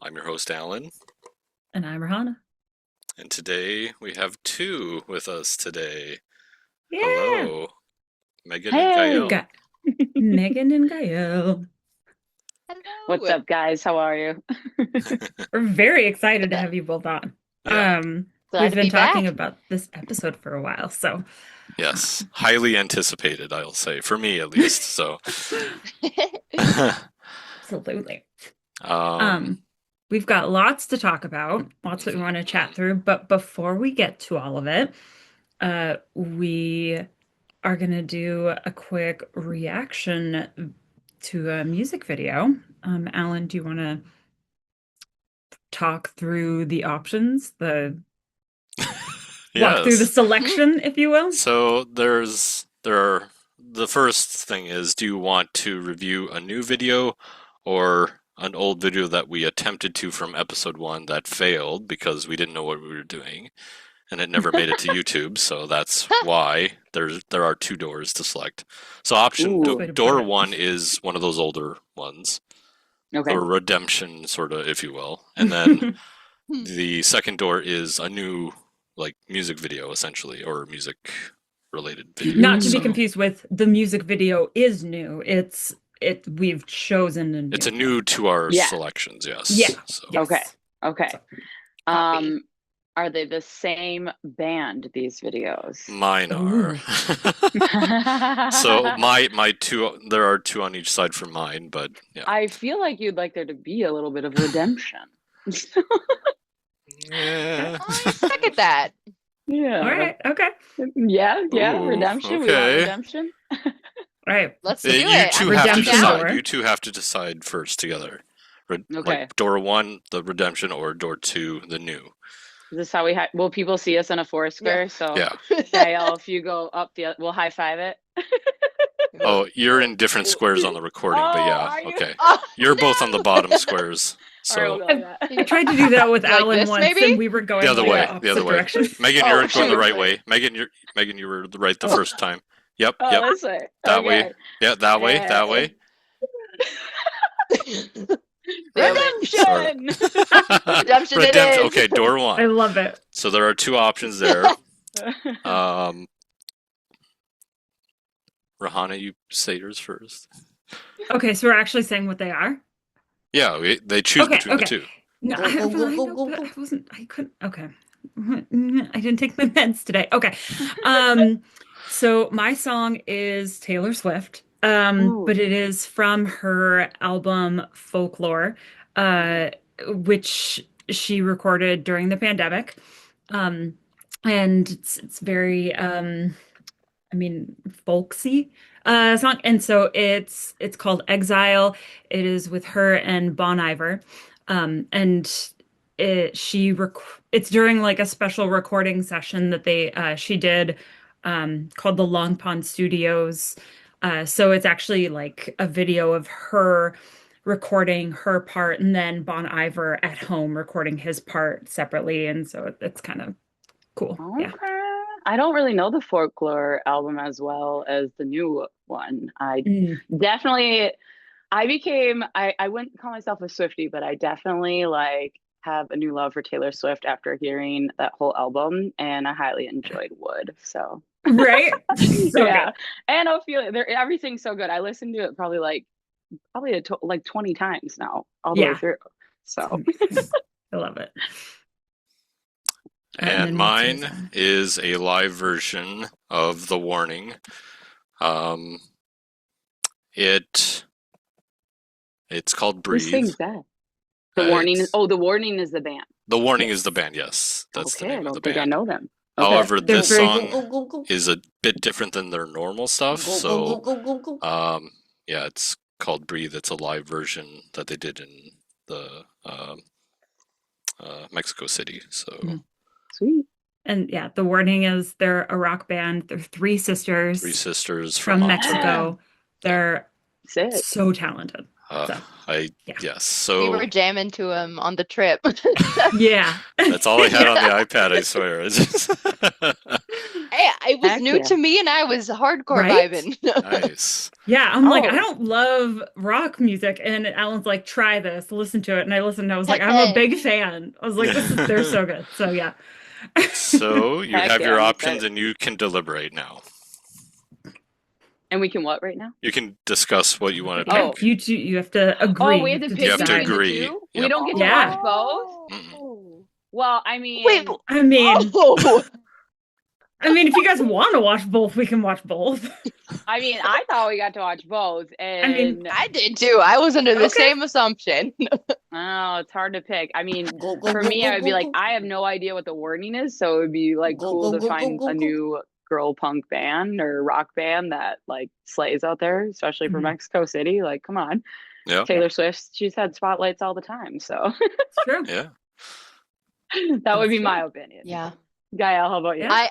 I'm your host, Alan, And I'm Rahana. and today we have two with us today. Yeah. Hello, Megan and Hey. Gael. We've got Megan and Gael. Hello. What's up, guys? How are you? We're very excited to have you both on. Yeah. Glad We've to been be talking back. about this episode for a while, so Yes, highly anticipated, I'll say, for me at least. So, absolutely. um, We've got lots to talk about, lots that we want to chat through, but before we get to all of it, we are going to do a quick reaction to a music video. Alan, do you want to talk through the options, walk through the yes. selection, if you will? So the first thing is, do you want to review a new video or an old video that we attempted to from episode 1 that failed because we didn't know what we were doing and it never made it to YouTube, so that's why there are two doors to select. So option Ooh. door 1 is one of those older ones, Okay. or redemption sort of, if you will. And then the second door is a new music video essentially, or music related video. Not to be So confused with the music video is new. We've chosen a new it's a new to our Yeah. selections, yes. Yeah. So, Yes. Okay. So, Copy. Are they the same band, these videos? mine Ooh. are. So my two, there are two on each side for mine, but yeah. I feel like you'd like there to be a little bit of redemption. Yeah. I second that. Yeah. all right. Okay. Yeah, Ooh, redemption. We want okay. redemption. All right. Let's do You it. two I'm have to Redemption decide. door. You two have to decide first together. Okay. Like door 1, the redemption, or door 2, the new. Is this how will people see us in a Foursquare? So Yeah. Gael, if you go up we'll high five it. Oh, you're in different squares on the recording, but Oh, yeah, are you? okay. Oh, You're both on the no. bottom squares. All right, So we'll go with that. I tried to do that with Like Alan this, once, maybe? and we were going the other like way, the the other opposite way. direction. Megan, Oh, you're going the shoot. right way. Megan, you were right the first time. Yep, Oh, yep. this way. That Okay. way. Yeah, that way, that Yeah. way. Redemption. Redemption it is. Okay, door I 1. love it. So there are two options there. Rahana, you say yours first. Okay, so we're actually saying what they are. Yeah, they choose Okay, between okay. the two. No, Go, I go, go, know, go, but go. I wasn't. I couldn't. Okay, I didn't take my meds today. Okay, so my song is Taylor Swift, Ooh. but it is from her album Folklore, which she recorded during the pandemic, and it's very I mean, folksy song, and so it's called Exile. It is with her and Bon Iver, and it's during like a special recording session that she did called the Long Pond Studios. So it's actually like a video of her recording her part, and then Bon Iver at home recording his part separately, and so it's kind of cool. Yeah. Okay. I don't really know the Folklore album as well as the new one. I definitely, I wouldn't call myself a Swiftie, but I definitely like have a new love for Taylor Swift after hearing that whole album, and I highly enjoyed Wood. So Right? So yeah, good. and Ophelia, everything's so good. I listened to it probably like 20 times now, all the way Yeah. through. So I love it. And then mine what's yours? is a live version of The Warning. It's called who Breathe. sings that? The Warning. It's- The Warning is the band. The Warning is the band, yes. That's the Okay, I name of the don't think I band. know them. Okay. However, They're this very- song Go, go, go, is a bit different than their normal stuff. go, So, go, go, go, go. yeah, it's called Breathe. It's a live version that they did in the Mexico City. So, Mhm. Sweet. And yeah, The Warning is they're a rock band. They're three sisters three sisters from Monterrey. Mexico. They're Sick. so talented. So, Yeah. yeah. We were So jamming to him on the trip. Yeah. that's all I had on the iPad, I swear. It's just- Hey, it was Heck new yeah. to me and I was hardcore Right? vibing. Nice. Yeah, I'm like, I Oh. don't love rock music. And Alan's like, try this, listen to it. And I listened and I was like, I'm a big fan. I was like, they're so good. So yeah. So you Heck have yeah, your I'm options excited. and you can deliberate now. And we can what right now? You can discuss what you want to Yeah, Oh. pick. you two, you have to agree. Oh, we You have to have to pick You have to between decide. the agree. two? We Yep. don't get to Yeah. watch both? Mm-mm. Well, I mean, Wait, I mean, oh, if you guys want to watch both, we can watch both. I thought we got to watch both, I mean, and I did too. I was under the Okay. same assumption. oh, it's hard to pick. I mean, Go, go, for go, me, go, I would go, be like, go. I have no idea what the wording is, so it would be like Go, cool go, to go, go, find go, a go. new girl punk band or rock band that like slays out there, especially for Mhm. Mexico City. Like, come on, Yeah. Taylor Swift, she's had spotlights all the time, so it's true. Yeah. that would be That's my true. opinion. Yeah. Gael, how about you? Yeah.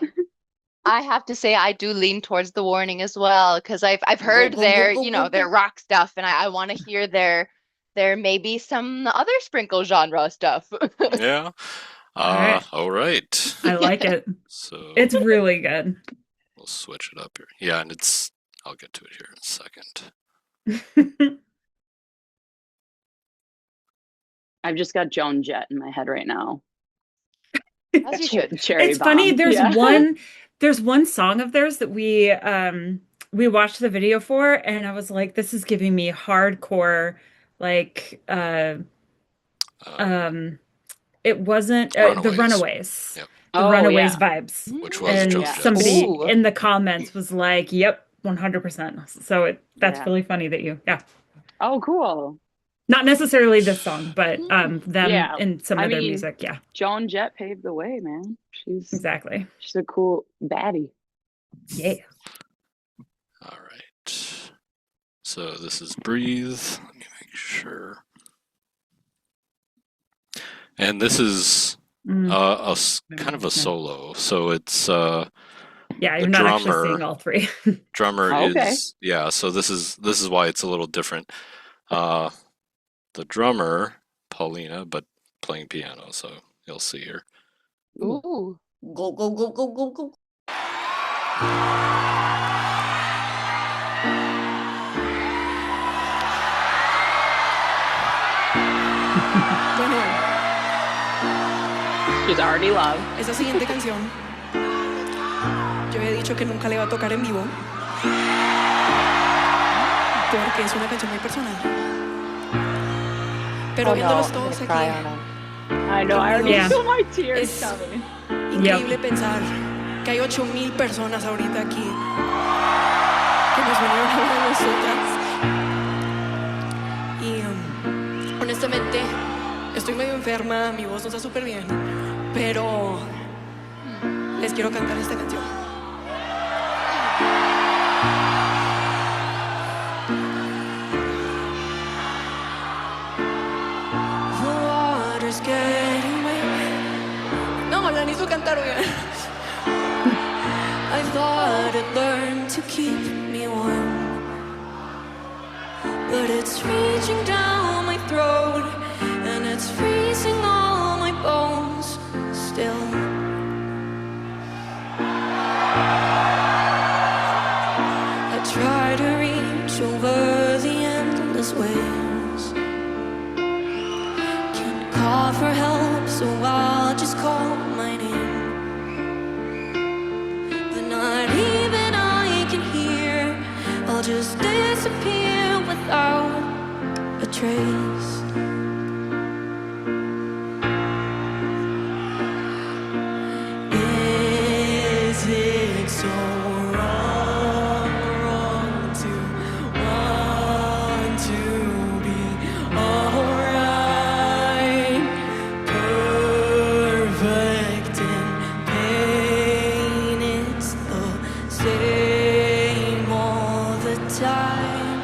I have to say I do lean towards the Warning as well because I've heard go, their, go, you go, know, their go. rock stuff and I want to hear their maybe some other sprinkle genre stuff. Yeah. right. All right. I like it. So It's really good. we'll switch it up here. Yeah, and I'll get to it here in a second. I've just got Joan Jett in my head right now. As you should. Cherry It's funny, Bomb. Yeah. there's one song of theirs that we watched the video for, and I was like, this is giving me hardcore, like it wasn't the Runaways. Runaways. Yep. The Oh, Runaways yeah. vibes. Which was And Joan Yeah. Jett. somebody Ooh. in the comments was like, yep, 100%. So that's Yeah. really funny that yeah. Oh, cool. Not necessarily this song, but them Yeah. and some I of their mean, music. Yeah, Joan Jett paved the way, man. She's exactly. a cool baddie. Yeah. All right. So this is Breathe. Let me make sure. And this is kind of a solo. So it's Yeah, the you're not actually drummer- seeing all three. drummer Oh, okay. is so this is why it's a little different. The drummer, Paulina, but playing piano, so you'll see here. Ooh. Go, go, go, go, go, go. Bueno, She's already loved. esa siguiente canción, yo había dicho que nunca la iba a tocar en vivo, porque es una canción muy personal. Pero Oh no, viéndolos I'm todos gonna cry aquí, on them. I know. I already Yeah. feel my tears Es- coming. increíble pensar que hay 8,000 personas ahorita aquí que nos vinieron a ver a nosotras. Y honestamente, estoy medio enferma, mi voz no está súper bien, pero les quiero cantar esta canción. The water's getting wet. No, la necesito cantar bien. I thought I'd learn to keep me warm, but it's reaching down my throat and it's freezing all my bones still. I try to reach over the endless waves, can't call for help, so I'll just call my name. But not even I can hear, I'll just disappear without a trace. Is it so wrong to want to be alright? Perfect in pain, it's the same all the time.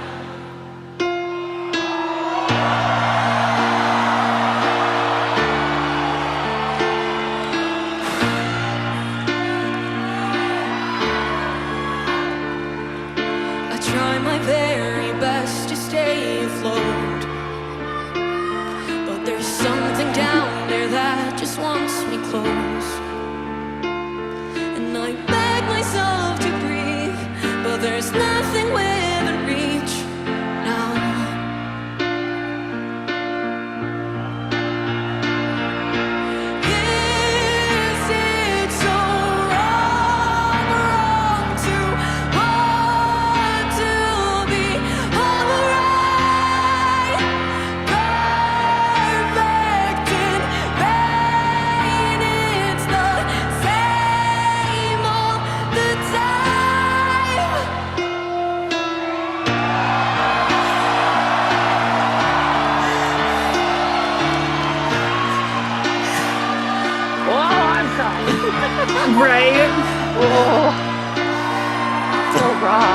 I try my very best to stay afloat, but there's something down there that just wants me close. And I beg myself there's nothing within reach now. Is it so wrong, wrong to want to be alright? Perfect in vain, it's the same all the time. Oh, I'm sorry. Right? Oh, so raw.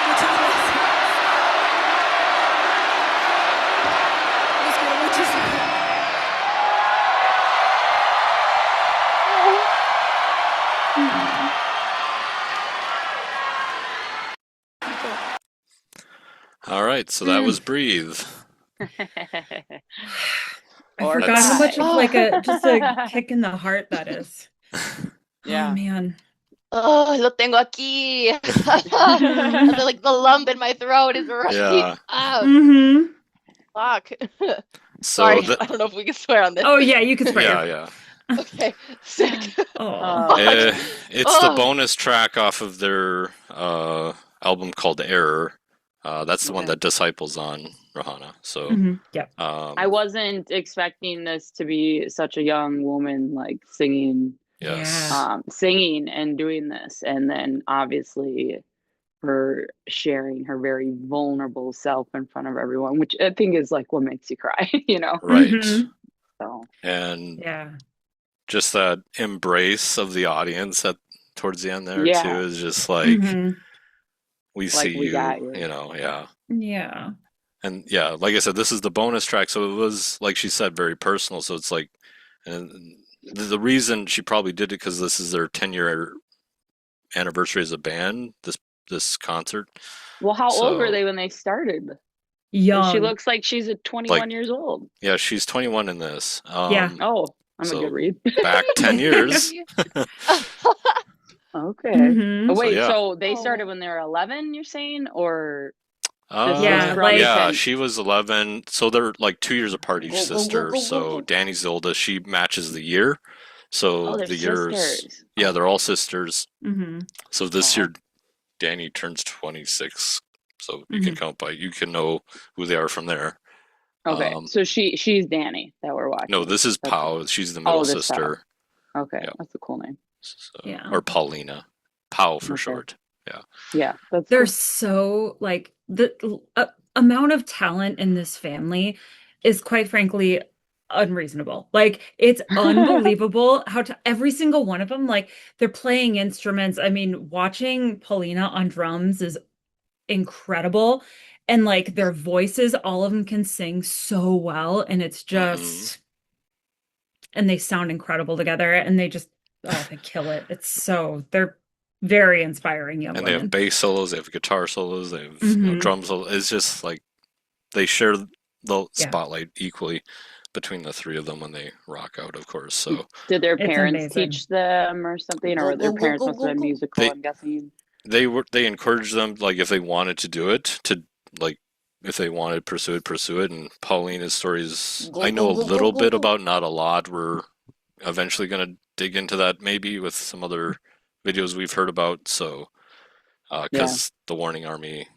Muchas gracias. Los quiero muchísimo. All right, so that was Breathe. I Or forgot how much of cry. like just a kick in the heart that is. Yeah. Oh man. Oh, lo tengo aquí. Like the lump in my throat is right Yeah. up. Mm-hmm. Fuck. So Sorry, the, I don't know if we can swear on this. Oh yeah, you can swear. yeah, yeah. Okay, sick. Oh. It's the Oh. bonus track off of their album called Error. That's the one Okay. that Disciples on, Rahana. So Mhm. Yep. I wasn't expecting this to be such a young woman like singing yes. Yeah. singing and doing this, and then obviously her sharing her very vulnerable self in front of everyone, which I think is like what makes you cry, you know. Right. Mhm. So And Yeah. just that embrace of the audience towards the end there Yeah. too is just like Mhm. we Like, see we you, got you. you know, yeah. Yeah. And yeah, like I said, this is the bonus track, so it was like she said, very personal. So it's like, and the reason she probably did it because this is their 10-year anniversary as a band. This concert. well, how old were So- they when they started? Young. She looks like she's 21 Like- years old. Yeah, she's 21 in this. Yeah. Oh, I'm so- a good read. Back 10 years. Okay. Mhm. Oh, wait, yeah. so they Oh. started when they were 11, you're saying? Or Yeah, from like- yeah, 10? she was 11. So they're like 2 years apart, each Go, go, go, sister. go, go, So go. Danny's the oldest. She matches the year. So Oh, they're the years, sisters. yeah, they're all sisters. Mhm. So this Wow. year, Danny turns 26. So you Mm-hmm. can count you can know who they are from there. Okay, so she's Danny that we're watching. No, this is That's- Pau. She's the middle this Pau. sister. Okay, Yeah. that's a cool name. So, Yeah. Or Paulina. Pau for Okay. short. Yeah, that's They're cool. so like the amount of talent in this family is quite frankly unreasonable. Like it's unbelievable how every single one of them, like they're playing instruments. I mean, watching Paulina on drums is incredible. And like their voices, all of them can sing so well. And it's just, and they sound incredible together. And they just, they kill it. They're very inspiring young And they women. have bass solos, they have guitar solos, they have Mhm. drum solos. It's just like they share the Yeah. spotlight equally between the three of them when they rock out, of course. So Did their It's parents amazing. teach them or something, or Go, their go, go, parents go, must have been go, go. musical? They- I'm guessing. they encouraged them, like if they wanted to do it, to like if they wanted to pursue it. And Paulina's stories, Go, I know go, a go, go, little go, bit go. about, not a lot. We're eventually going to dig into that maybe with some other videos we've heard about. So, because the Warning Army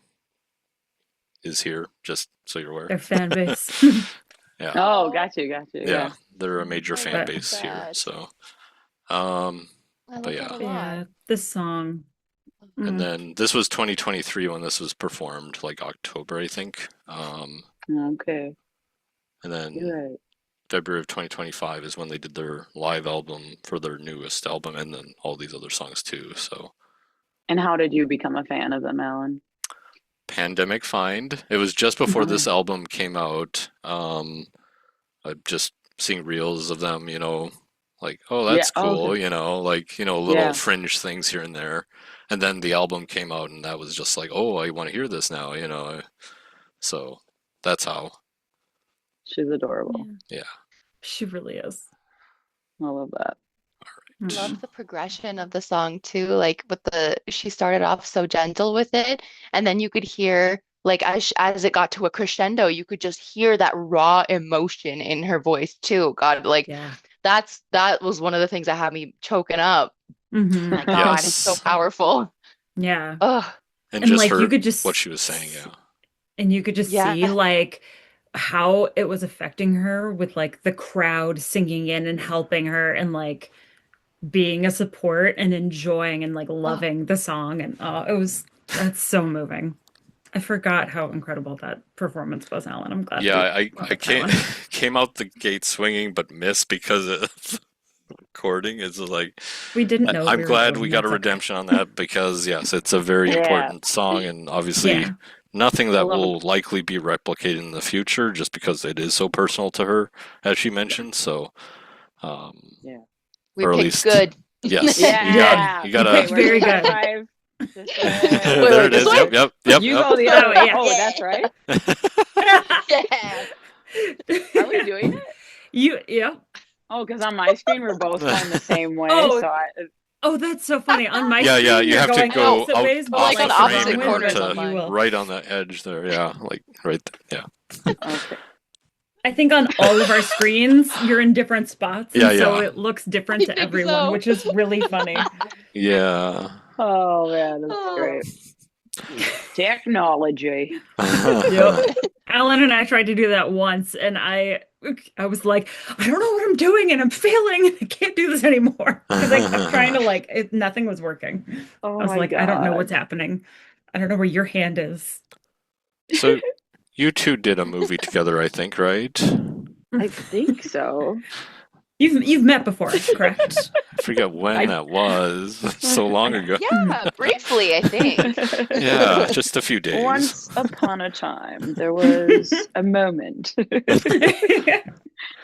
is here, just so you're aware. Their fan base. Yeah. Oh, got you. Yeah, they're a major I fan love base here. that. So, I love But yeah. that a lot. Yeah, this song. and Mm. then this was 2023 when this was performed, like October, I think. Okay, And then you're right. February of 2025 is when they did their live album for their newest album, and then all these other songs too. So, And how did you become a fan of them, Alan? Pandemic Find. It was just before this Nice. album came out. I'm just seeing reels of them, you know, Like, oh, Yeah. that's Oh, cool, okay. little Yeah. fringe things here and there. And then the album came out, and that was just like, oh, I want to hear this now. So that's how, She's adorable. Yeah, yeah. she really is. I love that. Love the progression of the song too. Like she started off so gentle with it, and then you could hear like as it got to a crescendo, you could just hear that raw emotion in her voice too. God, like Yeah. that was one of the things that had me choking up. Hmm. My God, it's so Yes. powerful. Yeah. Ugh, And And just like you her, could just what she was saying, yeah. and you could just yeah. see like how it was affecting her with like the crowd singing in and helping her and like being a support and enjoying and like Oh, loving the song and that's so moving. I forgot how incredible that performance was, Alan. I'm glad Yeah, we I brought I up that came one. came out the gate swinging, but missed because of recording. It's like We didn't know I'm we were glad doing we got a that's okay. redemption on that because yes, it's a very Yeah. important song and obviously Yeah. nothing I that love will it. likely be replicated in the future just because it is so personal to her, as she mentioned. So, um, Yeah. we or at picked least good. yes, You did. Yeah. you You gotta. Okay, picked where do very we high good. five? This Wait, There wait, it this is. way? Yep, yep, yep, You yep. go the Oh other. yeah. Oh, that's right. Yeah. Are we doing it? Yeah. Oh, because on my screen we're both going the same way. Oh, So that's so funny. On my Yeah, yeah. screen, You you're have to going I know. go opposite out ways, We're but off like the on like the frame wrong opposite and way for corners both to of you online. will. right on the edge there. Yeah, like right. Yeah, okay. I think on all of our screens, you're in different spots, yeah, and so yeah, it looks different I to think everyone, so. which is really funny. yeah. Oh man, that's Oh. great. Technology. Yep. Alan and I tried to do that once, and I was like, I don't know what I'm doing, and I'm failing, and I can't do this anymore because I kept trying to nothing was working. Oh I was my like, I don't know what's God. happening. I don't know where your hand is. So you two did a movie together, I think, right? I think so. You've met before, correct? I forget when I that was. So long ago. Yeah, briefly, I think. Yeah, just a few days. Once upon a time, there was a moment.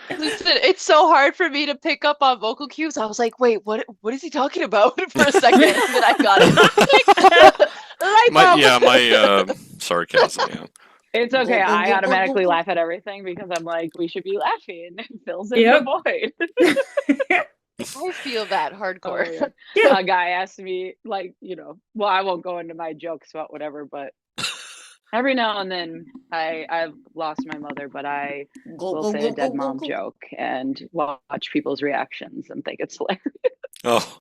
Listen, it's so hard for me to pick up on vocal cues. I was like, wait, what is he talking about for a second? And then I got it. Light bulb. My sarcasm. Yeah. It's Go, okay. go, I go, go, go, automatically go. laugh at everything because I'm like, we should be laughing. It fills in Yep. the void. I feel that Oh, hardcore. yeah. Yeah. A guy asked me, like, well, I won't go into my jokes about whatever, but every now and then I've lost my mother, but I Go, will go, say go, a dead go, go, mom go. joke and watch people's reactions and think it's hilarious.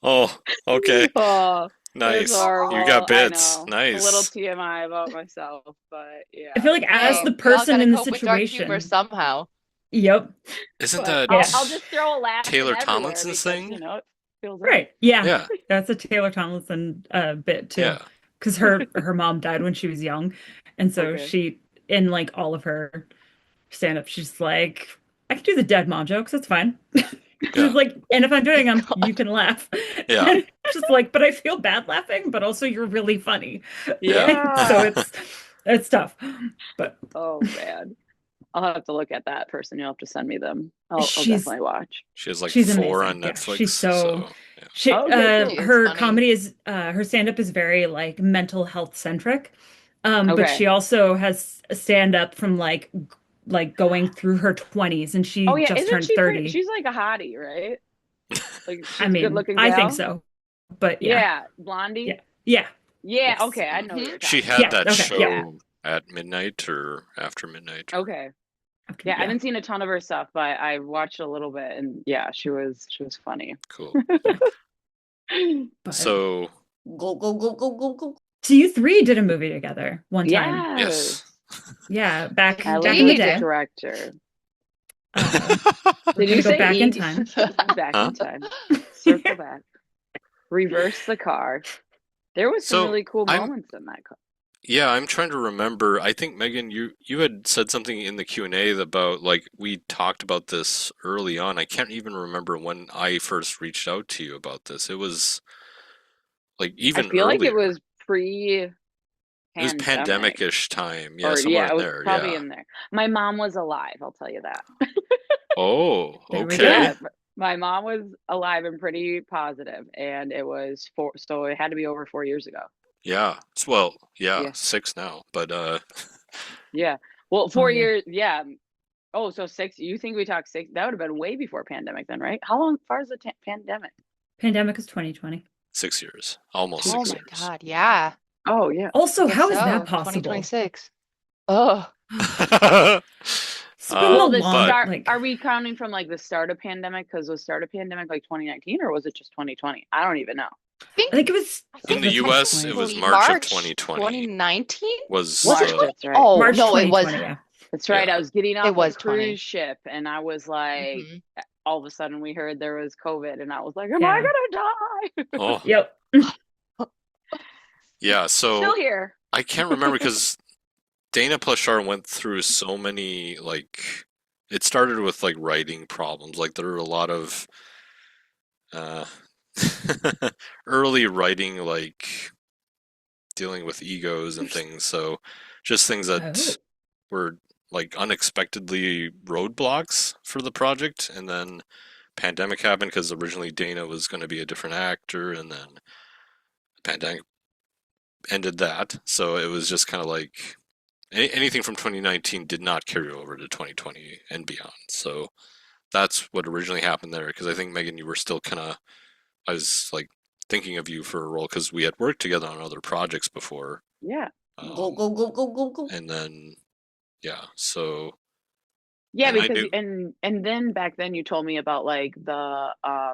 Oh, okay. Oh, it's Nice. You horrible. got I bits. know. A little Nice. TMI about myself, but I yeah. feel like as Hey, the we all person gotta in the cope with dark humor situation. somehow. Yep. Isn't But that I'll just throw a laugh in Taylor everywhere Tomlinson's because, thing? it feels Right. Yeah. Yeah, That's a Taylor Tomlinson bit too. yeah. Because her mom died when she was young. And so Okay. she in like all of her stand-up, she's like, I can do the dead mom jokes, that's fine. Yeah. She's like, and if I'm doing them, you can laugh. Yeah. And just like, but I feel bad laughing, but also you're really funny. Yeah. So it's tough. But Oh man. I'll have to look at that person. You'll have to send me them. I'll she's definitely watch. She has like she's 4 amazing. on Yeah, Netflix. she's so Yeah. she Okay, She cool. is her funny. comedy is her stand-up is very like mental health centric. But Okay. she also has a stand-up from like going through her 20s and she Oh yeah, just isn't turned she 30. She's like a hottie, right? Like she's I a mean, good-looking I think gal. so. But yeah. Yeah, blondie. Yeah. Yeah. Yeah, Yes. okay, I know what you're She talking had Yeah, that okay, show yeah. at midnight or after midnight. about. Okay. After- Yeah, I haven't seen a ton of her stuff, but I watched a little bit, and yeah, she was funny. Cool. But So, Go, go, go, go, go, go. so you three did a movie together one time. Yes. yes. Yeah, back I in the Indeed. day. director. We're Did gonna you go say back in eat? time. Back Huh? in time. Circle back. Reverse the car. There was some So, really cool I'm- moments in that car. Yeah, I'm trying to remember. I think Megan, you had said something in the Q&A about like we talked about this early on. I can't even remember when I first reached out to you about this. It was like even I feel like it earlier. was pre It was pandemic-ish time. Yeah, Or somewhere yeah, it in was there. probably Yeah. in there. My mom was alive, I'll tell you that. Oh, There we okay. go. Yeah, My mom was alive and pretty positive, and it was so it had to be over 4 years ago. Yeah. Well, yeah, Yeah. 6 now, but Yeah. Well, Oh, 4 years. Yeah. Oh, so 6. You think we talked 6? That would have been way before pandemic then, right? How long far is the pandemic? Pandemic is 2020. 6 years, almost Oh 6 my years. God, yeah. Oh, yeah. Also, I guess how is that so. possible? 2026. Oh, It's been Well, the the long, start, like, are we counting from like the start of pandemic? Because the start of pandemic like 2019, or was it just 2020? I don't even know. I I think think it was I In think the the US, it was 2020. March of March 2020 2019? was Was it March, 20? that's right. Oh, March no, it was 2020, yeah. That's right. yeah. I was getting it off a was cruise 20. ship, and I was like, Hmm. all of a sudden we heard there was COVID, and I was like, am I Yeah. gonna die? Oh, Yep. yeah. Still So here. I can't remember because Dana plus Char went through so many, like, it started with like writing problems. Like there were a lot of uh early writing, like dealing with egos and things. So just things Oh. that were like unexpectedly roadblocks for the project. And then pandemic happened because originally Dana was going to be a different actor, and then pandemic ended that. So it was just kind of like anything from 2019 did not carry over to 2020 and beyond. So that's what originally happened there. Because I think Megan, you were still kind of, I was like thinking of you for a role because we had worked together on other projects before. Yeah. Go, go, go, go, go, go. And then, yeah, so, Yeah, and I because knew, and then back then you told me about like the I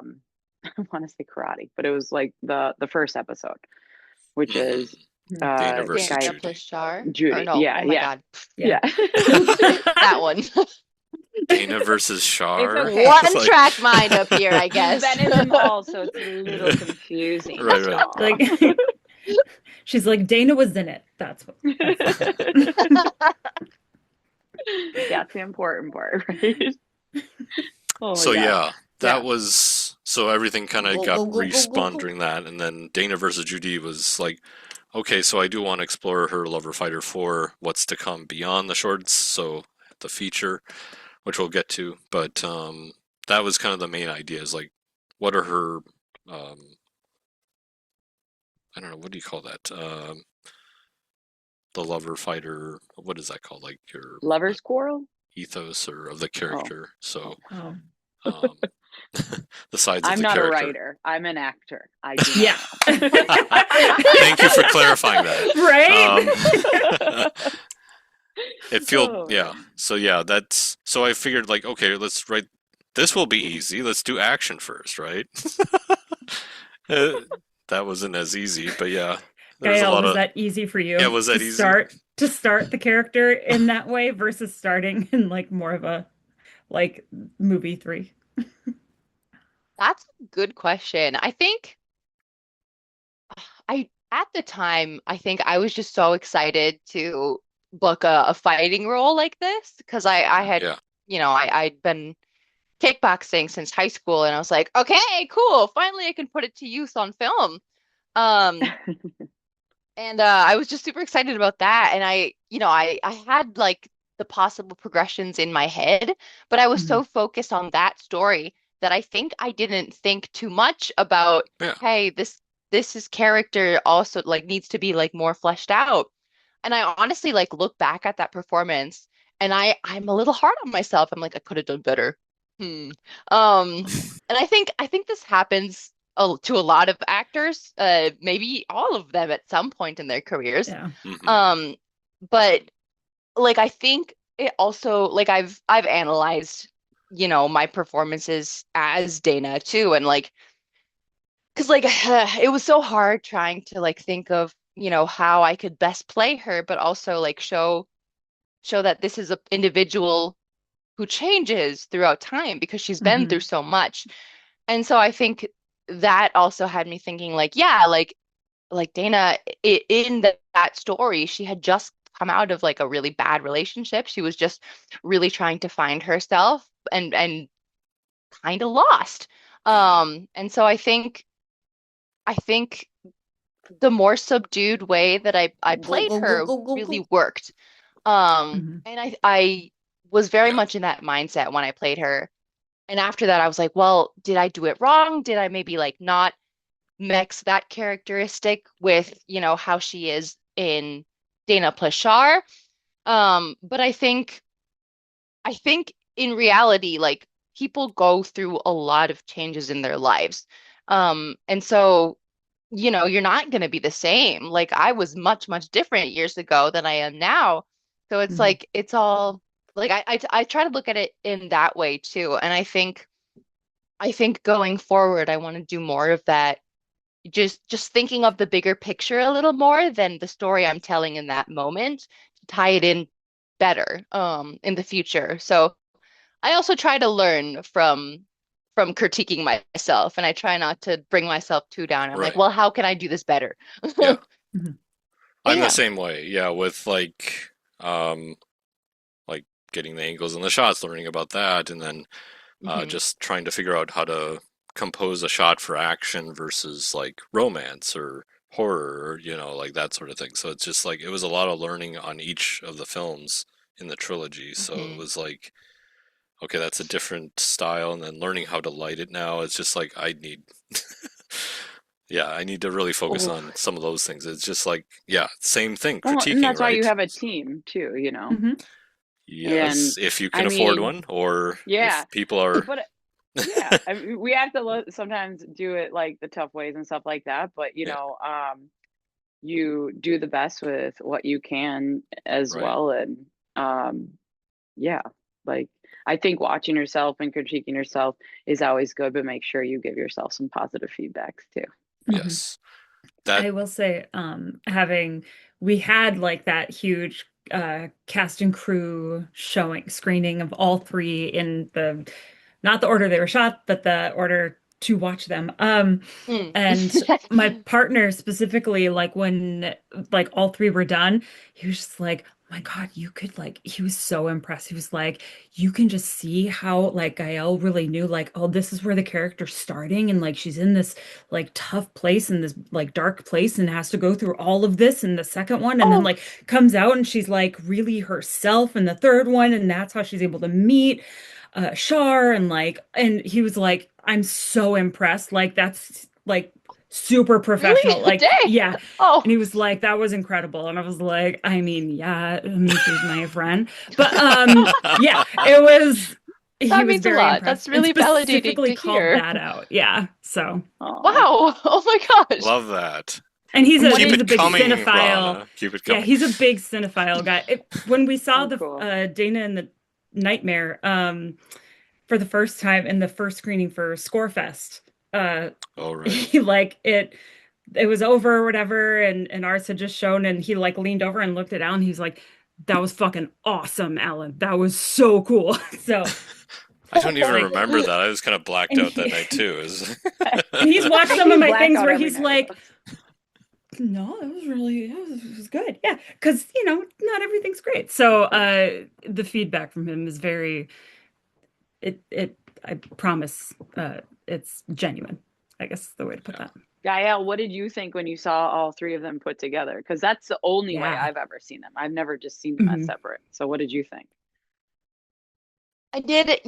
want to say karate, but it was like the first episode, which is Dana versus Dana Judy. plus Char? Or Judy. no, Yeah, oh my yeah. God. Yeah. That one. Dana versus Char. okay. One It's like- track mind up here, I guess. Ben is involved, so it's a little confusing. Right, right. Like, she's like, Dana was in it. That's what. That's the important part, right? Oh my So God. yeah, that Yeah. was, so everything kind of Go, got go, go, go, go, respun go. during that, and then Dana versus Judy was like, okay, so I do want to explore her Lover Fighter 4, what's to come beyond the shorts, so the feature, which we'll get to, but that was kind of the main idea, is like, what are her, I don't know, what do you call that? The Lover Fighter, what is that called? Like your Lover's quarrel? ethos or of the character. So Oh. um, the sides of I'm the not character. a writer. I'm an actor. I do not Yeah. know. Thank you for clarifying that. Right? It feels, Oh. yeah. So yeah, that's, so I figured like, okay, let's write, this will be easy. Let's do action first, right? That wasn't as easy, but yeah. There's a Gael, lot was of, that easy for you? Yeah, was that to easy? start the character in that way versus starting in like more of a like movie 3? That's a good question. I think at the time, I think I was just so excited to book a fighting role like this because I had, yeah. I'd been kickboxing since high school, and I was like, okay, cool, finally I can put it to use on film. Um, and I was just super excited about that, and I had like the possible progressions in my head, but I was so focused on that story that I think I didn't think too much about, Yeah. hey, this is character also like needs to be like more fleshed out. And I honestly like look back at that performance, and I'm a little hard on myself. I'm like, I could have done better. Hmm. And I think this happens to a lot of actors, maybe all of them at some point in their careers. Yeah. Mhm. But like I think it also like I've analyzed, my performances as Dana too, and like because like it was so hard trying to like think of, how I could best play her, but also like show that this is an individual who changes throughout time because she's been through so much. And so I think that also had me thinking like, yeah, like Dana in that story, she had just come out of like a really bad relationship. She was just really trying to find herself and kind of lost. And so I think the more subdued way that I Go, played go, her go, go, go, really go. worked. And I was very Yeah. much in that mindset when I played her. And after that, I was like, well, did I do it wrong? Did I maybe like not mix that characteristic with, how she is in Dana Char? But I think in reality, like people go through a lot of changes in their lives. And so, you're not going to be the same. Like I was much, much different years ago than I am now. So it's Mhm. like, it's all like I try to look at it in that way too. And I think going forward, I want to do more of that. Just thinking of the bigger picture a little more than the story I'm telling in that moment to tie it in better in the future. So I also try to learn from critiquing myself, and I try not to bring myself too down. I'm like, Right. well, how can I do this better? Yeah. Mhm. I'm the Yeah. same way. Yeah, with like getting the angles and the shots, learning about that, and then Hmm. just trying to figure out how to compose a shot for action versus like romance or horror or like that sort of thing. So it's just like it was a lot of learning on each of the films in the trilogy. So it Hmm. was like, okay, that's a different style, and then learning how to light it now. It's just like I need, yeah, I need to really focus Oh, on some of those things. It's just like, yeah, same thing, Well, and critiquing, that's why you right? have a So, team too, you know. Mhm. And yes, if you can I afford mean, one, or yeah, if people are, but yeah, I mean, we have to sometimes do it like the tough ways and stuff like that, but yeah, you do the best with what you can as right, well. And um, yeah, like I think watching yourself and critiquing yourself is always good, but make sure you give yourself some positive feedbacks too. So, Mhm. yes, that, I will say, we had like that huge cast and crew showing screening of all three in the not the order they were shot, but the order to watch them. mm. And my partner specifically, like when like all three were done, he was just like, oh my God, you could like, he was so impressed. He was like, you can just see how like Gael really knew, like, oh, this is where the character's starting, and like she's in this like tough place and this like dark place and has to go through all of this in the second one, and then Oh, like comes out and she's like really herself in the third one, and that's how she's able to meet Char, and he was like, I'm so impressed. Like that's like super professional. really? Like, Dang. yeah. Oh, And he was like, that was incredible. And I was like, I mean, yeah, me too, my friend. But yeah, it was he that was means a very lot. impressed That's and really validating specifically to called hear. that out. Yeah. So oh, Wow. Oh my gosh. love that. and he's and a what Keep he's did a it big coming, cinephile. Rana. Keep it Yeah, coming. he's a big cinephile guy. When we saw oh the cool. Dana and the Nightmare for the first time in the first screening for Scorefest, All right. he like it was over or whatever, and ours had just shown, and he like leaned over and looked it out, and he's like, that was fucking awesome, Alan. That was so cool. So I don't even like, remember that. I was kind of blacked and out that he night too. Is and he's watched some of You my black things out where every he's night with like, us. no, it was good. Yeah, because not everything's great. So the feedback from him is very it I promise it's genuine, I guess is the way to put yeah. that. Gael, what did you think when you saw all three of them put together? Because that's the only way Yeah. I've ever seen them. I've never just seen them as Mhm. separate. So what did you think? I did,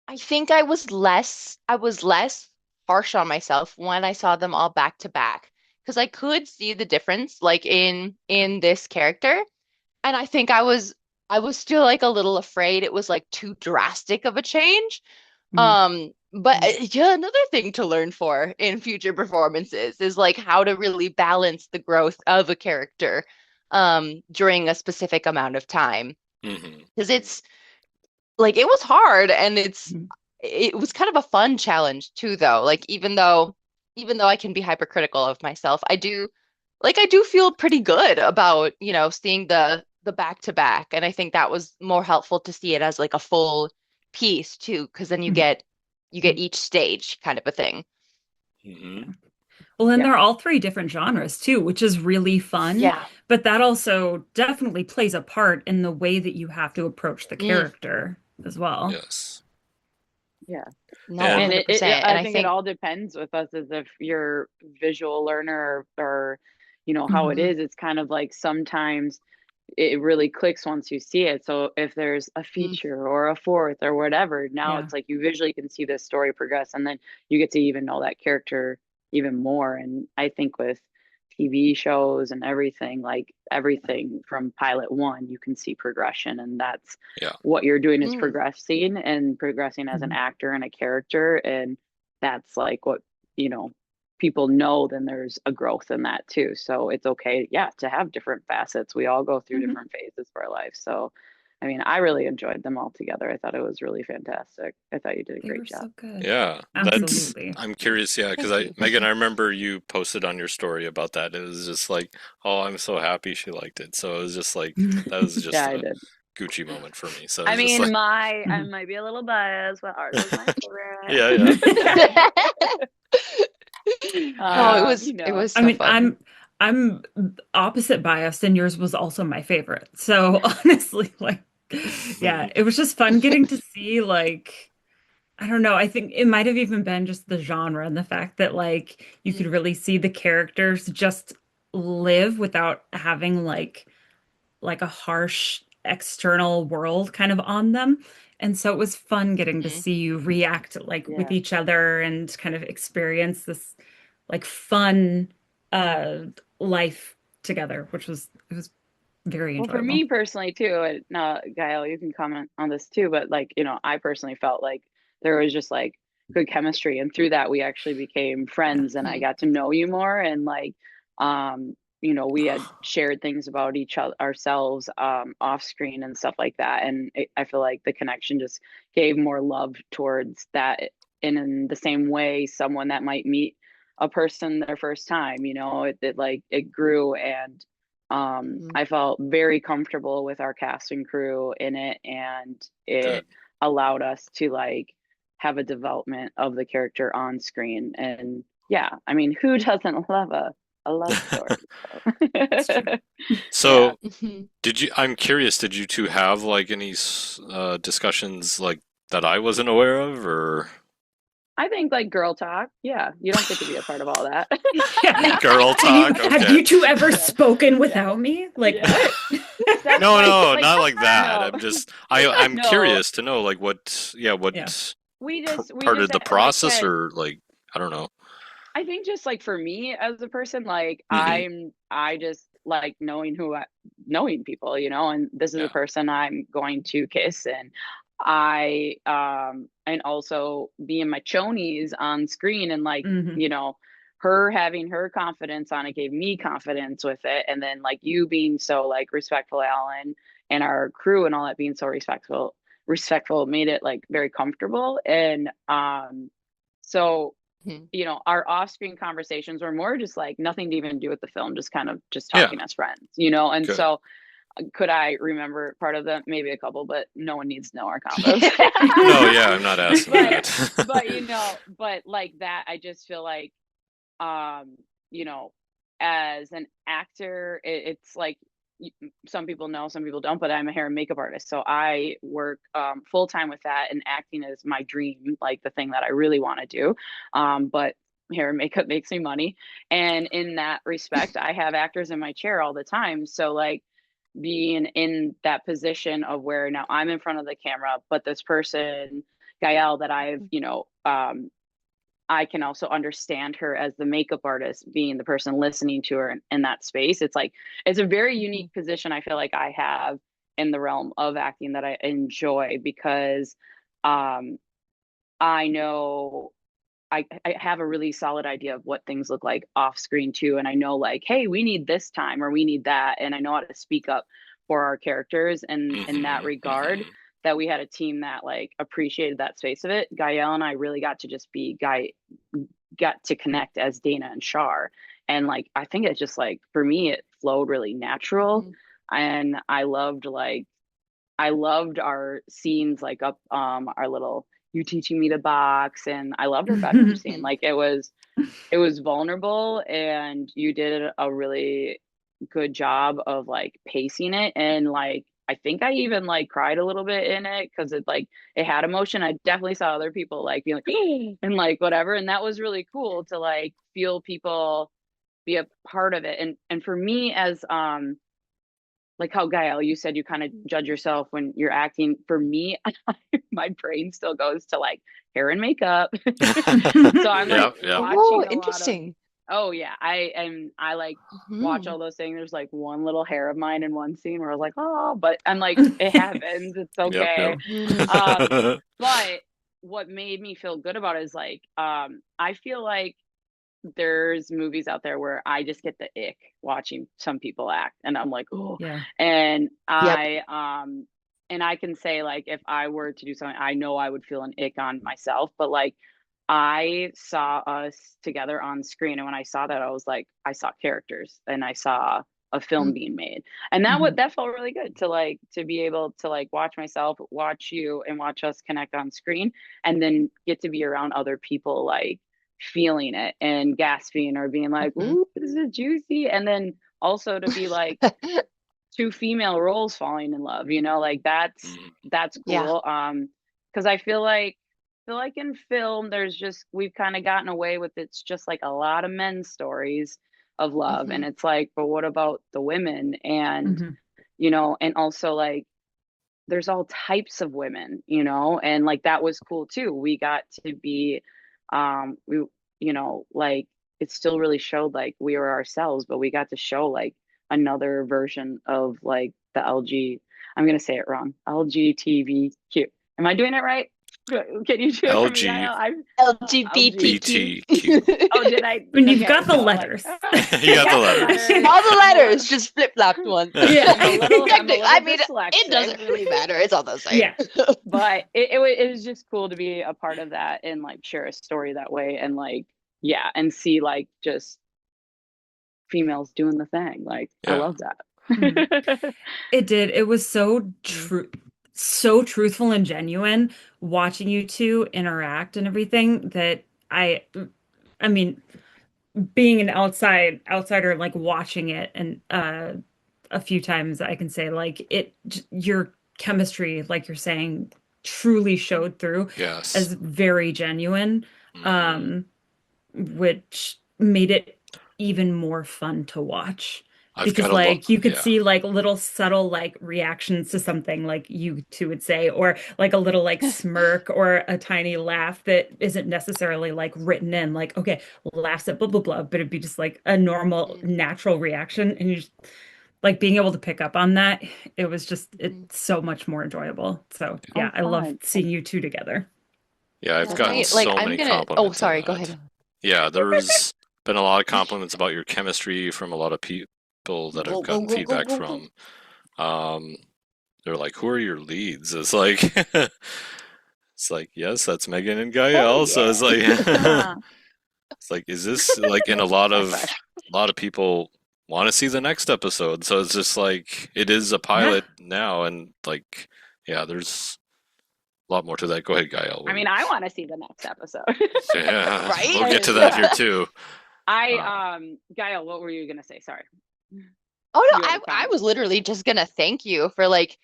I think I was less harsh on myself when I saw them all back to back because I could see the difference like in this character, and I think I was still like a little afraid it was like too drastic of a change. Mhm. But yeah, another thing to learn for in future performances is like how to really balance the growth of a character during a specific amount of time Hmm. because it's like it was hard, and Mhm. it was kind of a fun challenge too though. Like even though I can be hypercritical of myself, I do feel pretty good about, seeing the back to back, and I think that was more helpful to see it as like a full piece too, because then you Mhm. get you get each stage kind of a thing. Hmm. Well, and Yeah. they're all three different genres too, which is really fun. Yeah. But that also definitely plays a part in the way that you have to approach the Mm, character as well. Yes. Yeah. no, And And 100%. And I I think it think all depends with us as if you're visual learner or you know how it Mhm. mhm, is. It's kind of like sometimes it really clicks once you see it. So if there's a feature or a fourth or whatever, now Yeah. it's like you visually can see this story progress, and then you get to even know that character even more. And I think with TV shows and everything, like everything from pilot one, you can see progression, and that's Yeah. what you're doing is Mm. progressing as an Mhm. actor and a character, and that's like what, you know, people know. Then there's a growth in that too, so it's okay, yeah, to have different facets. We all go through Mhm. different phases of our life. So I mean, I really enjoyed them all together. I thought it was really fantastic. I thought you did a They great were job. so good. Yeah, that's, Absolutely. I'm curious, yeah, because Thank you. Megan, I remember you posted on your story about that. It was just like, oh, I'm so happy she liked it. So it was just like, that was Yeah, just I a did. Gucci moment for me. So it I was just mean, like, I Mhm. might be a little biased, but art was my yeah, yeah. favorite. Oh, You it know. was I so mean, fun. I'm opposite biased, and yours was also my favorite. So honestly, like, yeah, it was just fun getting to see, like, I don't know. I think it might have even been just the genre and the fact that, like, you could Mm. really see the characters just live without having like a harsh external world kind of on them. And so it was fun getting to Mhm. see you react like with Yeah. each other and kind of experience this like fun uh life together, which was it was very Well, for enjoyable. me personally too, and Gael, you can comment on this too, but like, you know, I personally felt like there was just like good chemistry, and through that we actually became Yeah. friends, and I Mhm. got to know you more, and like, you know, we had shared things about each other ourselves off screen and stuff like that, and I feel like the connection just gave more love towards that. And in the same way, someone that might meet a person their first time, you know, it like it grew, and Mhm. I felt very comfortable with our cast and crew in it, and Good. it allowed us to like have a development of the character on screen. And yeah, I mean, who doesn't love a love story? So It's true. yeah, So, Mhm. I'm curious, did you two have like any discussions like that I wasn't aware of, or I think like girl talk. Yeah, you don't get to be a part of all that. Yeah. girl Have you talk? have Okay. you two ever Yeah, spoken yeah, without me? Like yeah. what? That's No, like no, not like that. no, I'm just, I'm no. curious to know like what, yeah, Yeah. what We part just of the like process, said. or like, I don't know. I think just like for me as a person, like Hmm. I just like knowing people, you know, and this is a Yeah. person I'm going to kiss, and I and also being my chonies on screen, and like, Hmm. you know, her having her confidence on it gave me confidence with it, and then like you being so like respectful, Alan, and our crew and all that being so respectful made it like very comfortable. And so, Mhm. you know, our off-screen conversations were more just like nothing to even do with the film, just kind of just Yeah. talking as friends, you know. And Good. so could I remember part of them? Maybe a couple, but no one needs to know our combos. No, yeah, I'm not asking but that. you know, but like that, I just feel like um you know, as an actor, it's like some people know, some people don't, but I'm a hair and makeup artist, so I work full time with that, and acting is my dream, like the thing that I really want to do. But hair and makeup makes me money, and in that respect I have actors in my chair all the time. So like being in that position of where now I'm in front of the camera, but this person, Gael, that I've, you know, I can also understand her as the makeup artist, being the person listening to her in that space. It's like, it's a very Mhm. unique position I feel like I have in the realm of acting that I enjoy, because um, I know I have a really solid idea of what things look like off screen too. And I know like, hey, we need this time or we need that. And I know how to speak up for our characters. And in that Hmm. regard, Hmm. that we had a team that like appreciated that space of it. Gael and I really got to just be got to connect as Dana and Char. And like, I think it's just like, for me, it flowed really natural. Mhm. And I loved our scenes, like up our little you teaching me to box, and I loved our bedroom scene. Mhm. Like it was vulnerable, and you did a really good job of like pacing it. And like I think I even like cried a little bit in it because it like it had emotion. I definitely saw other people like being like and like whatever, and that was really cool to like feel people be a part of it. And for me as like how Gael, you said you kind of judge yourself when you're acting. For me, my brain still goes to like hair and makeup. So I'm like Yep, yep. Oh, watching a lot of, interesting. oh yeah, I like watch Hmm. all those things. There's like one little hair of mine in one scene where I was like, oh, but I'm like, it happens. It's Yep, okay. Um, yep. but what made me feel good about it is like, I feel like there's movies out there where I just get the ick watching some people act, and I'm like, oh, Yeah. and Yep. I can say like if I were to do something, I know I would feel an ick on myself, but like I saw us together on screen, and when I saw that, I was like, I saw characters, and I saw a film being made, and Mhm. that felt really good to like to be able to like watch myself, watch you, and watch us connect on screen, and then get to be around other people like feeling it and gasping or being like, Hmm. "Ooh, this is juicy," and then also to be like two female roles falling in love, you know, like Mm. that's Yeah. cool. Because I feel like in film there's just we've kind of gotten away with it's just like a lot of men's stories of love, Hmm. and it's like, but what about the women? And Mhm. you know, and also like there's all types of women, you know, and like that was cool too. We got to be we you know, like it still really showed like we were ourselves, but we got to show like another version of like the LG, I'm gonna say it wrong, LGBTQ. Am I doing it right? Can you do it for me, Gael? I'm LG. LGBTQ. BTQ. Oh, did I? When you've Okay, got the so like letters. You got the got the letters. letters. All the I'm a letters little, just flip-flopped one. Yeah. I'm a I little mean, it dyslexic. doesn't really matter. It's all the same. Yeah. But it was just cool to be a part of that and like share a story that way and like yeah and see like just females doing the thing like I Yeah. love Mhm. that. It did. It was so truthful and genuine watching you two interact and everything that I mean, being an outsider, like watching it and a few times, I can say like your chemistry, like you're saying, truly showed through Yes. as very genuine, Hmm. um, which made it even more fun to watch. I've got Because a lot. like you could Yeah. see like little subtle like reactions to something like you two would say, or like a little like smirk or a tiny laugh that isn't necessarily like written in, like, okay, laughs at blah blah blah, but it'd be just like a normal, Mhm. natural reaction. And you just like being able to pick up on that, it was just Mhm. it's so much more enjoyable. So yeah, Oh I love fun. seeing you two together. Yeah, I've That's gotten great. Like, so I'm many gonna. Oh, compliments on sorry. Go that. ahead. Yeah, there's been a lot of compliments about your chemistry from a lot of people that I've Go, go, gotten go, go, feedback go, go. from. Um, they're like, "Who are your leads?" It's like, it's like, yes, that's Megan and Oh Gael. So yeah. it's like, Uh-huh. it's like, is this like, and High five. a lot of people want to see the next episode. So it's just like, it is a Yeah. pilot now, and like, yeah, there's a lot more to that. Go ahead, Gael. I mean, I want to see the next episode. Yeah, Right? we'll get to And that here yeah, too. Uh, Gael, what were you gonna say? Sorry. Oh no, You had a I comment. was literally just gonna thank you for like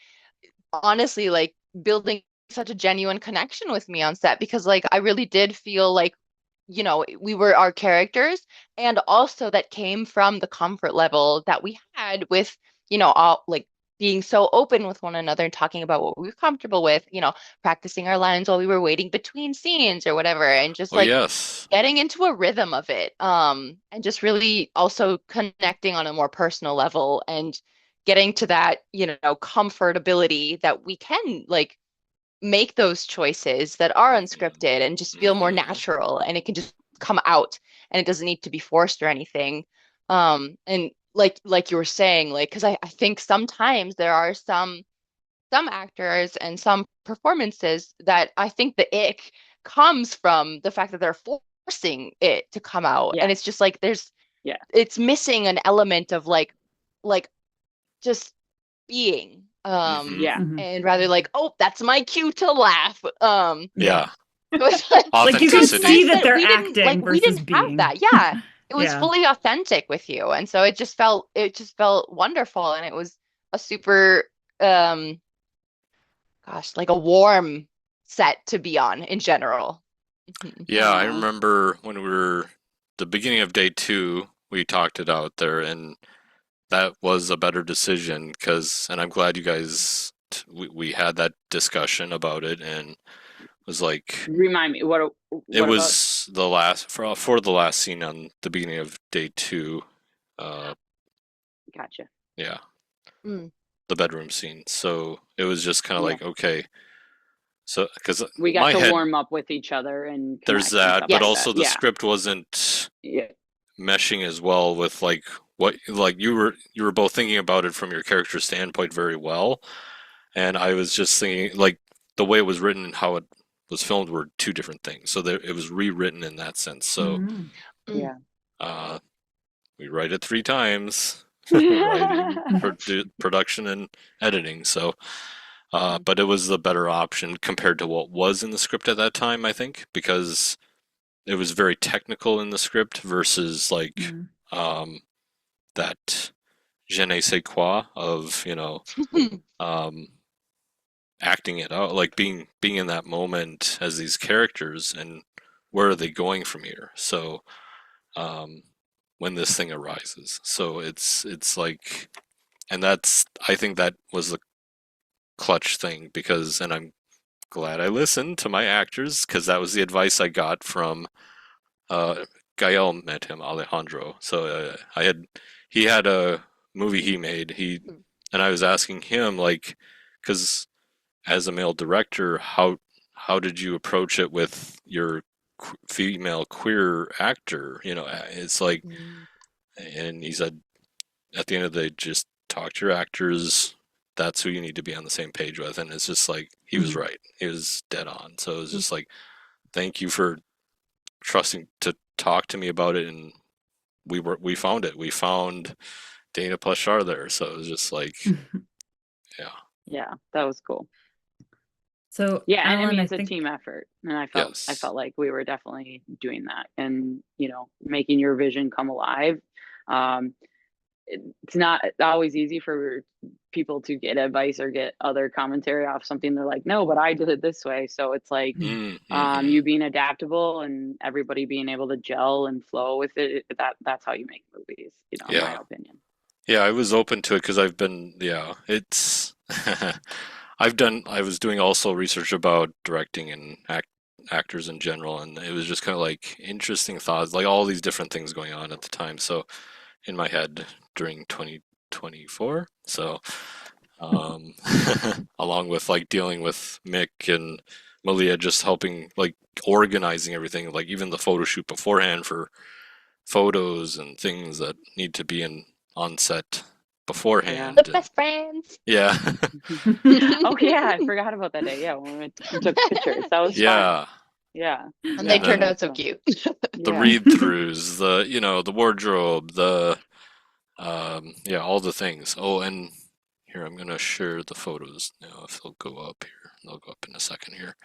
honestly like building such a genuine connection with me on set because like I really did feel like we were our characters and also that came from the comfort level that we had with all like being so open with one another and talking about what we were comfortable with, practicing our lines while we were waiting between scenes or whatever and just oh like yes. getting into a rhythm of it and just really also connecting on a more personal level and getting to that comfortability that we can like make those choices that are unscripted and just feel more Hmm. natural and it can just come out and it doesn't need to be forced or anything and like you were saying like because I think sometimes there are some actors and some performances that I think the ick comes from the fact that they're forcing it to come out. And Yeah. it's just like Yeah. it's missing an element of like just being. Hmm. Yeah. Mhm. And rather like, oh, that's my cue to laugh. Yeah. Yeah. So it's like Like you so can it's Authenticity. nice see that that they're like acting we versus didn't have being. that. Yeah. It was Yeah. fully authentic with you. And so it just felt wonderful and it was a super um gosh, like a warm set to be on in general. Mhm. Yeah, I Oh. remember when we were the beginning of day two, we talked it out there, and that was a better decision and I'm glad you guys we had that discussion about it and was like Remind me, what it about? was the last for the last scene on the beginning of day 2. Gotcha. Yeah, Mm. the bedroom scene. So it was just kind of Yeah. like, okay, so because We got my to head warm up with each other and there's connect and that, stuff but like also that. the Yeah. script wasn't Yeah. meshing as well with like what like you were both thinking about it from your character standpoint very well, and I was just thinking like the way it was written and how it was filmed were two different things. So it was rewritten in that sense. So Mm. Yeah. we write it 3 times, writing, production, and editing. So, but it was the better option compared to what was in the script at that time, I think, because it was very technical in the script versus like Mm. that je ne sais quoi of acting it out, like being in that moment as these characters and where are they going from here. So when this thing arises, so it's like, and that's I think that was the clutch thing because, and I'm glad I listened to my actors because that was the advice I got from Gael met him, Alejandro. So he had a movie he made. And I was asking him like, because as a male director, how did you approach it with your female queer actor? It's like, and he said at the end of the day, just talk to your actors. That's who you need to be on the same page with. And it's just like he was right. He was dead on. So it was just like, thank you for trusting to talk to me about it, and we found it. We found Dana Char there, so it was just like, yeah, Yeah, that was cool. So Yeah, and I Alan, mean I it's a think team effort, and I yes, felt like we were definitely doing that, and making your vision come alive. Um, it's not always easy for people to get advice or get other commentary off something they're like, no, but I did it this way. So it's like mm-hmm. you being adaptable and everybody being able to gel and flow with it. That's how you make movies, in Yeah, my opinion. yeah. I was open to it because I've been, yeah, it's. I was doing also research about directing and actors in general, and it was just kind of like interesting thoughts, like all these different things going on at the time. So in my head during 2024. So, along with like dealing with Mick and Malia, just helping like organizing everything, like even the photo shoot beforehand for photos and things that need to be on set beforehand. The best friends. Yeah. Oh yeah, I forgot about that day. Yeah, when we took pictures. That was Yeah. fun. Yeah. And they turned then out so cute. The read-throughs, the wardrobe, yeah, all the things. Oh, and here I'm gonna share the photos now if they'll go up here. They'll go up in a second here.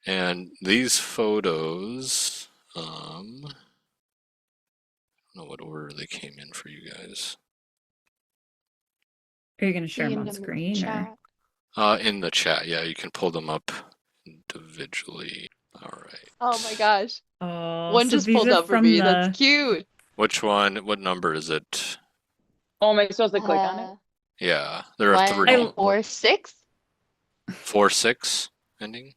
And these photos, I don't know what order they came in for you guys. Are you going to share See them in on the screen? chat. In the chat, yeah, you can pull them up individually. All right. Oh my gosh. Oh, One so just these pulled are up for from me. the. That's cute. Which one? What number is it? Oh, am I supposed to click on it? Yeah, there are 3. 1, 4, 6. 4, 6 ending.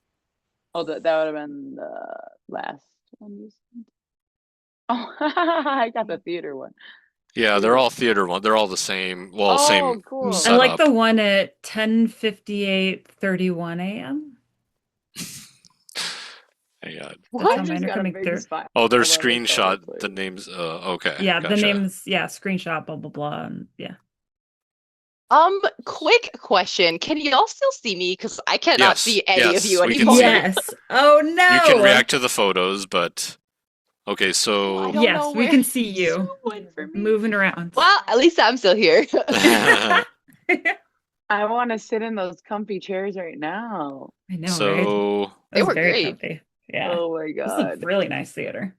Oh, that would have been the last one you sent. Oh, I got the theater one. Yeah, they're all theater one. They're all the same. Well, Oh, same cool. I like setup. the one at 10:58:31 a.m. Hang on. That's What? how I just mine are got a coming big through. spot. Oh, they're Hold on, let's screenshot. double The click. names. Okay. Yeah, the Gotcha. names, yeah, screenshot, blah, blah, blah. And yeah. Quick question. Can y'all still see me? Because I cannot Yes, see any of yes, you we can anymore. see you. Yes. Oh, no. You can react to the photos, but okay. I So don't know Yes, we where can see you someone for me. moving around. Well, at least I'm still here. I want to sit in those comfy chairs right now. I know, right? so They It was were very great. comfy. Yeah. Oh my This is a god. really nice theater.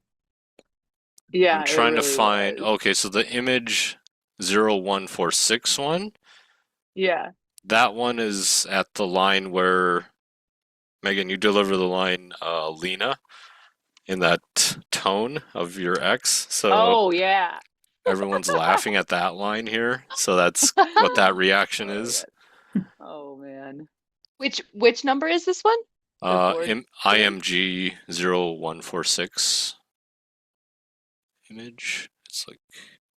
Yeah, I'm it trying to really find. was. Okay, so the image 01461. Yeah. That one is at the line where Megan, you deliver the line, Lena. in that tone of your ex. So Oh yeah. everyone's laughing at that line here. So that's what that reaction is. Oh man. Which number is this one? IMG 0146 image. It's like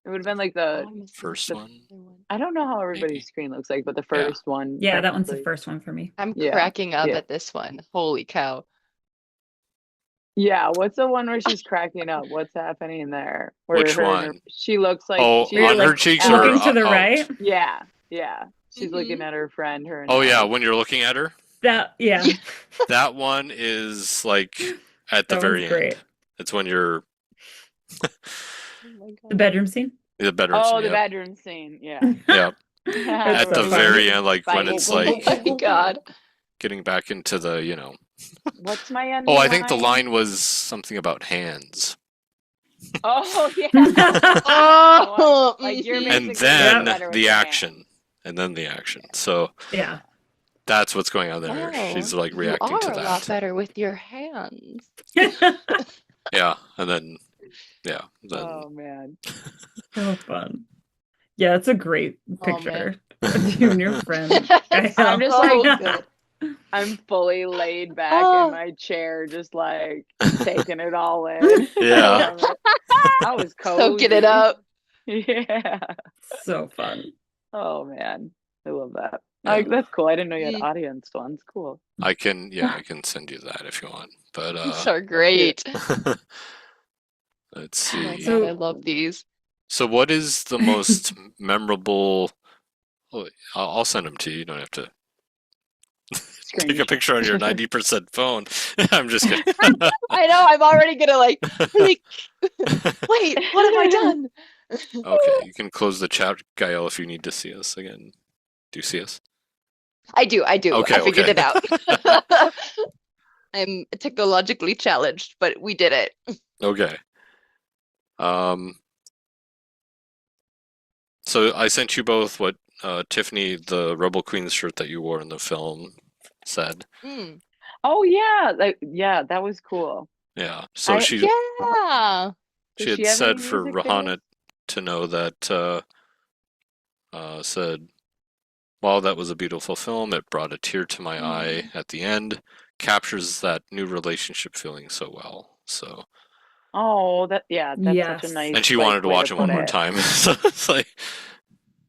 It would have been like the first one. I don't know how everybody's Maybe. screen looks like, but the first one. Yeah, that one's the technically. first one for me. I'm Yeah, cracking up yeah. at this one. Holy cow. Yeah, what's the one where she's cracking up? What's happening there? Where Which her and one? she looks like Oh, she's on her like cheeks out. or looking to the out? right. Yeah, yeah. She's Mhm. looking at her friend, her and Oh yeah, Alex. when you're looking at her. That yeah, Yeah. That one is like at the that very one's great. end. It's when you're Oh my The God. bedroom scene. the bedroom Oh, scene. the Yep. bedroom scene. Yeah. Yep. That's At so the funny. very end, like when Bye. it's Oh like my God. getting back into the, What's my end? Oh, I think the line was something about hands. Oh yeah. Oh, Like you're mhm. And basically then better with the your action. hands. And then the action. So Yeah. that's what's going on there. She's Oh, like you reacting to are a lot that. better with your hands. Yeah. And then Oh man. So fun. Yeah, it's a great Oh, man. picture of you and your friend. I'm just So like good. I'm fully laid back Oh. in my chair, just like taking it all in. Yeah. I love it. I was cozy. Soaking it up. Yeah. So fun. Oh man, I love that. Yeah. That's cool. I didn't know you had Mm. audience ones. Cool. I can send you that if you want. But These are great. let's Oh my see. God, I love these. So what is the most memorable I'll send them to you. You don't have to take a Screenshot. picture on your 90% phone. I'm just kidding. I know, I'm already gonna like, wait, what have I done? Okay, you can close the chat, Gael, if you need to see us again. Do you see us? I do. Okay, I figured okay. it out. I'm technologically challenged, but we did it. Okay. So I sent you both what Tiffany, the Rebel Queen shirt that you wore in the film, said. Mm. Oh yeah, that was cool. Yeah. So she Yeah. she Does had she have said any for music Rahana videos? to know that said, "Wow, that was a beautiful film. It brought a tear to my eye at the end. Captures that new relationship feeling so well." So, Oh, that's Yes. such a nice. and she like, wanted to way watch it one put more it. time. So it's like,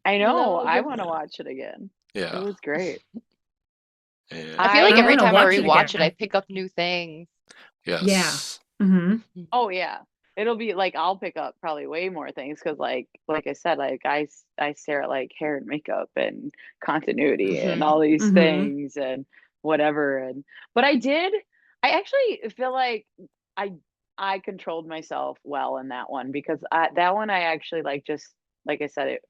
I know. Love I it. want to watch it again. It yeah. was great. And I feel like I every wanna time I watch it rewatch it, I again. pick up new things. yes. hmm Oh yeah. It'll be like I'll pick up probably way more things because like I said, like I stare at like hair and makeup and continuity and Mhm. all these Mhm. things and whatever but I actually feel like I controlled myself well in that one because that one I actually like just like I said it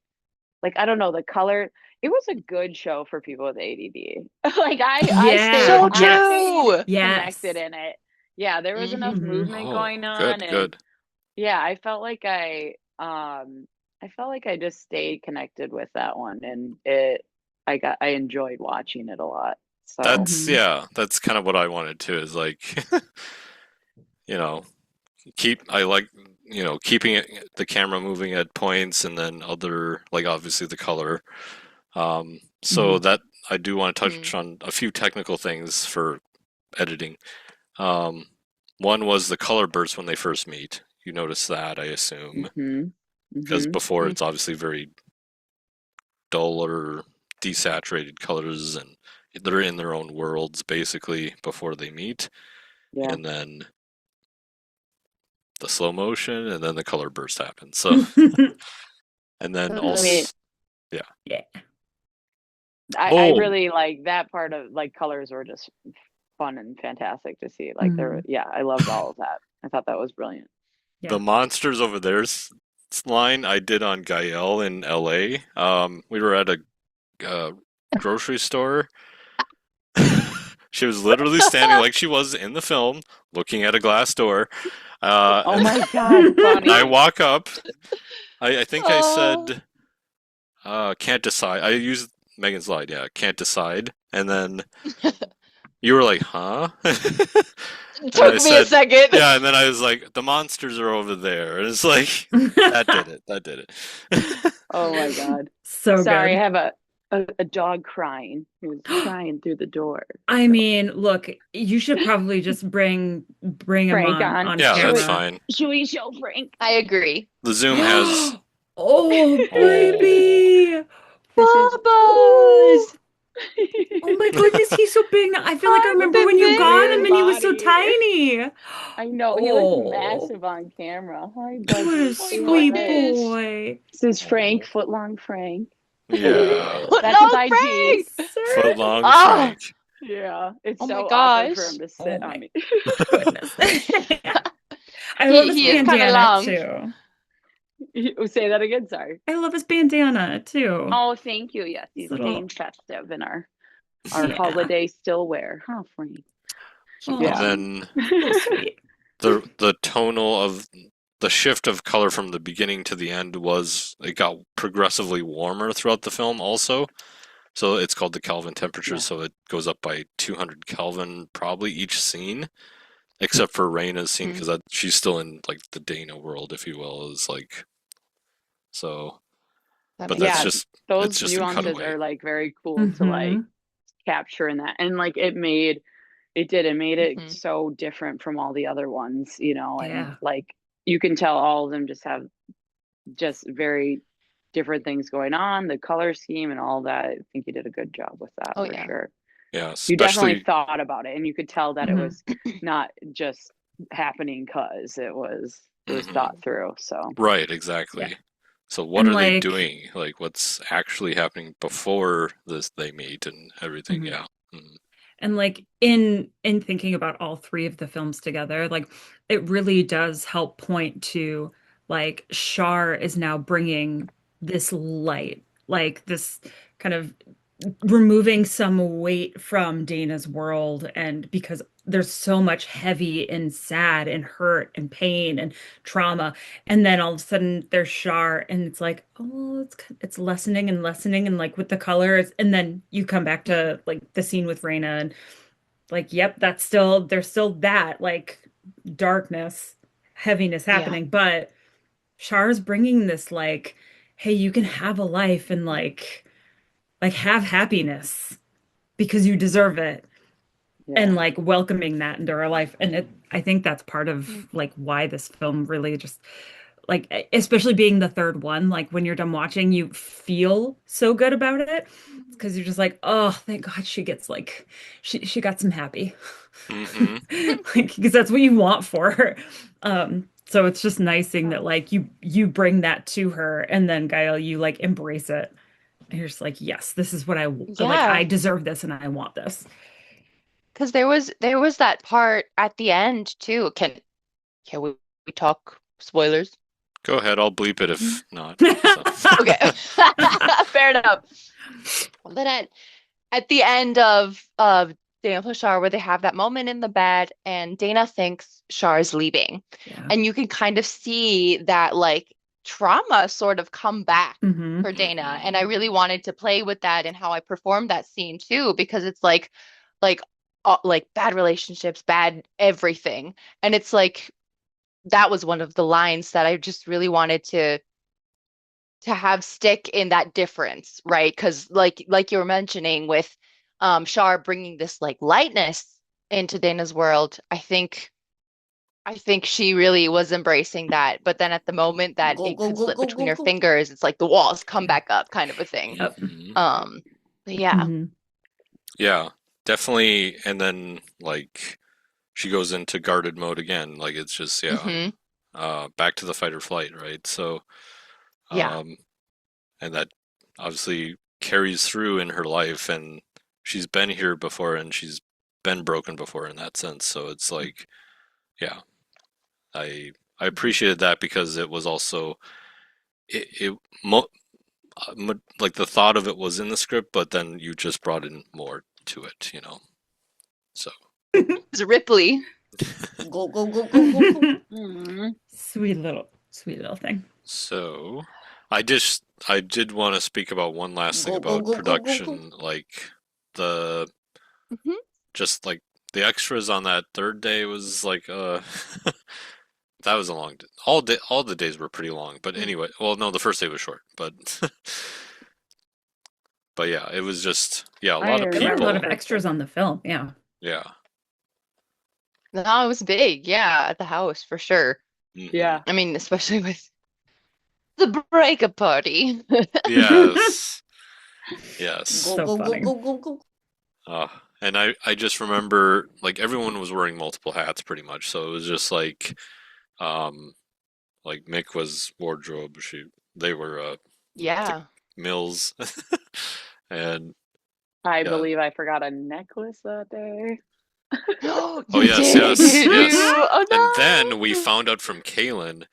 like I don't know the color it was a good show for people with ADD. Like Yeah. So Yes. true. Yes. connected in it. Yeah, there was enough Mhm. movement Oh, going on and good. yeah, I felt like I just stayed connected with that one and I enjoyed watching it a lot. So That's Mhm. that's kind of what I wanted to is like, you know, I like, keeping the camera moving at points and then other like obviously the color. So Mhm. that I do want to touch Mhm. on a few technical things for editing. Um, one was the color bursts when they first meet. You notice that, I assume, mhm. because Mhm. before it's obviously very dull or desaturated colors, and they're in their own worlds basically before they meet, Yeah. and then the slow motion, and then the color burst happens. So, and then So I mean, also, yeah. Yeah. I Oh, really like that part of like colors were just fun and fantastic to see. Like Mhm. I loved all of that. I thought that was brilliant. Yeah. the monsters over there's line I did on Gael in LA. We were at a grocery store. She was literally standing like she was in the film, looking at a glass door. Oh And my God, funny. I walk up. I think I Oh. said, can't decide. I used Megan's slide, yeah, can't decide. And then, You were like, huh? It And I took me a said, second. yeah, and then I was like, the monsters are over there. And it's like, that did it. That did it. Oh my God. So Sorry, I good. have a dog crying. He was crying through the door. I So mean, look, you should probably just bring him Frank on. on Yeah, Should that's we camera. fine. should we show Frank? I agree. The Zoom has, Oh, oh, baby. This is Oh, Bubbles! oh my goodness, he's so big now. I feel like I Hi, remember when you got him baby. and he was so body. tiny. I know he looks Oh, massive on camera. Hi, what a Buzzy. Oh my Say sweet hi. goodness. boy. This is Frank, footlong Frank. yeah, What That's his no, IG. Frank? foot Sir. long Oh, Frank. Yeah, it's oh my so awkward for gosh. him to Oh sit on my me. goodness. I love He his he is kind of bandana long. too. Say that again, sorry. I love his bandana too. Oh, thank you. Yes, His he's little, staying festive in our yeah. holiday still wear. Huh, Frank? And Yeah. then So sweet. the tonal of the shift of color from the beginning to the end was it got progressively warmer throughout the film also. So it's called the Kelvin temperature, Yeah. so it goes up by 200 Kelvin probably each scene, except for Raina's scene Mhm. because she's still in like the Dana world, if you will, is like so. That But makes that's Yeah, sense. just those it's just a nuances cutaway. are like very cool to like Hmm. capture in that. And like it made it Hmm. so different from all the other ones, you know, and Yeah. like you can tell all of them just have just very different things going on, the color scheme and all that. I think you did a good job with that Oh for yeah. sure. Yeah, You definitely especially thought about it and you could tell that it Hmm. was not just happening cause it was mhm. thought through. So Right, Yeah. exactly. So what And are they like, doing? Like what's actually happening before this they meet and everything? mhm. Yeah. Mhm. And like in thinking about all three of the films together, like it really does help point to like Shar is now bringing this light, like this kind of removing some weight from Dana's world. And because there's so much heavy and sad and hurt and pain and trauma, and then all of a sudden there's Shar and it's like, oh, it's lessening and lessening, and like with the colors, and then you come back to like the scene with Raina and like, yep, that's still there's still that like darkness, heaviness Yeah. happening, but Char's bringing this like, hey, you can have a life and like have happiness because you deserve it, yeah. and like welcoming that into our life. And I think that's part of Mm. like why this film really just like, especially being the third one, like when you're done watching, you feel so good about it because you're just like, oh, thank God she gets like she got some happy. Mhm. Like, because that's what you want for her. So it's just nice seeing that Oh. like you bring that to her, and then Gael, you like embrace it. And you're just like, yes, this is what like, I Yeah. deserve this and I want this. Because there was that part at the end too. Can we talk spoilers? Go ahead, I'll bleep it if not. So. Okay. Fair enough. Then at the end of Dana plus Char, where they have that moment in the bed and Dana thinks Char's leaving. Yeah. And you can kind of see that like trauma sort of come back Hmm. for Dana. Mhm. And I really wanted to play with that and how I performed that scene too, because it's like bad relationships, bad everything. And it's like that was one of the lines that I just really wanted to have stick in that difference, right? Because like you were mentioning with Shar bringing this like lightness into Dana's world, I think she really was embracing that. But then at the moment that Go, it go, could go, slip go, between go, her go. fingers, it's like the walls come Yeah. back up kind of a thing. Yep. Mhm. But yeah. Hmm. Yeah, definitely. And then like she goes into guarded mode again. Like it's just yeah, Hmm. back to the fight or flight, right? So Yeah. um, and that obviously carries through in her life, and she's been here before, and she's been broken before in that sense. So it's like yeah, I appreciated that because it was also it mo like the thought of it was in the script, but then you just brought in more to it, you know. So It's Ripley. Go, go, go, go, go, go. Mm. Sweet little thing. so I did want to speak about one last thing Go, go, about go, go, go, go. production, like the Hmm. just like the extras on that third day was like that was a long day. All the days were pretty long, but anyway, well no, the first day was short, but but yeah, it was just a lot of There were a lot people. of extras on the film. Yeah. Yeah. No, it was big. Yeah, at the house for sure. Yeah. I mean, especially with the breakup party. Yes. Yes. So funny. Go. And I just remember like everyone was wearing multiple hats pretty much, so it was just like Mick was wardrobe, they were Yeah. Mills, and I yeah. believe I forgot a necklace that day. Oh, yes, did yes, you? yes. Oh, And no. then we found out from Kaylin,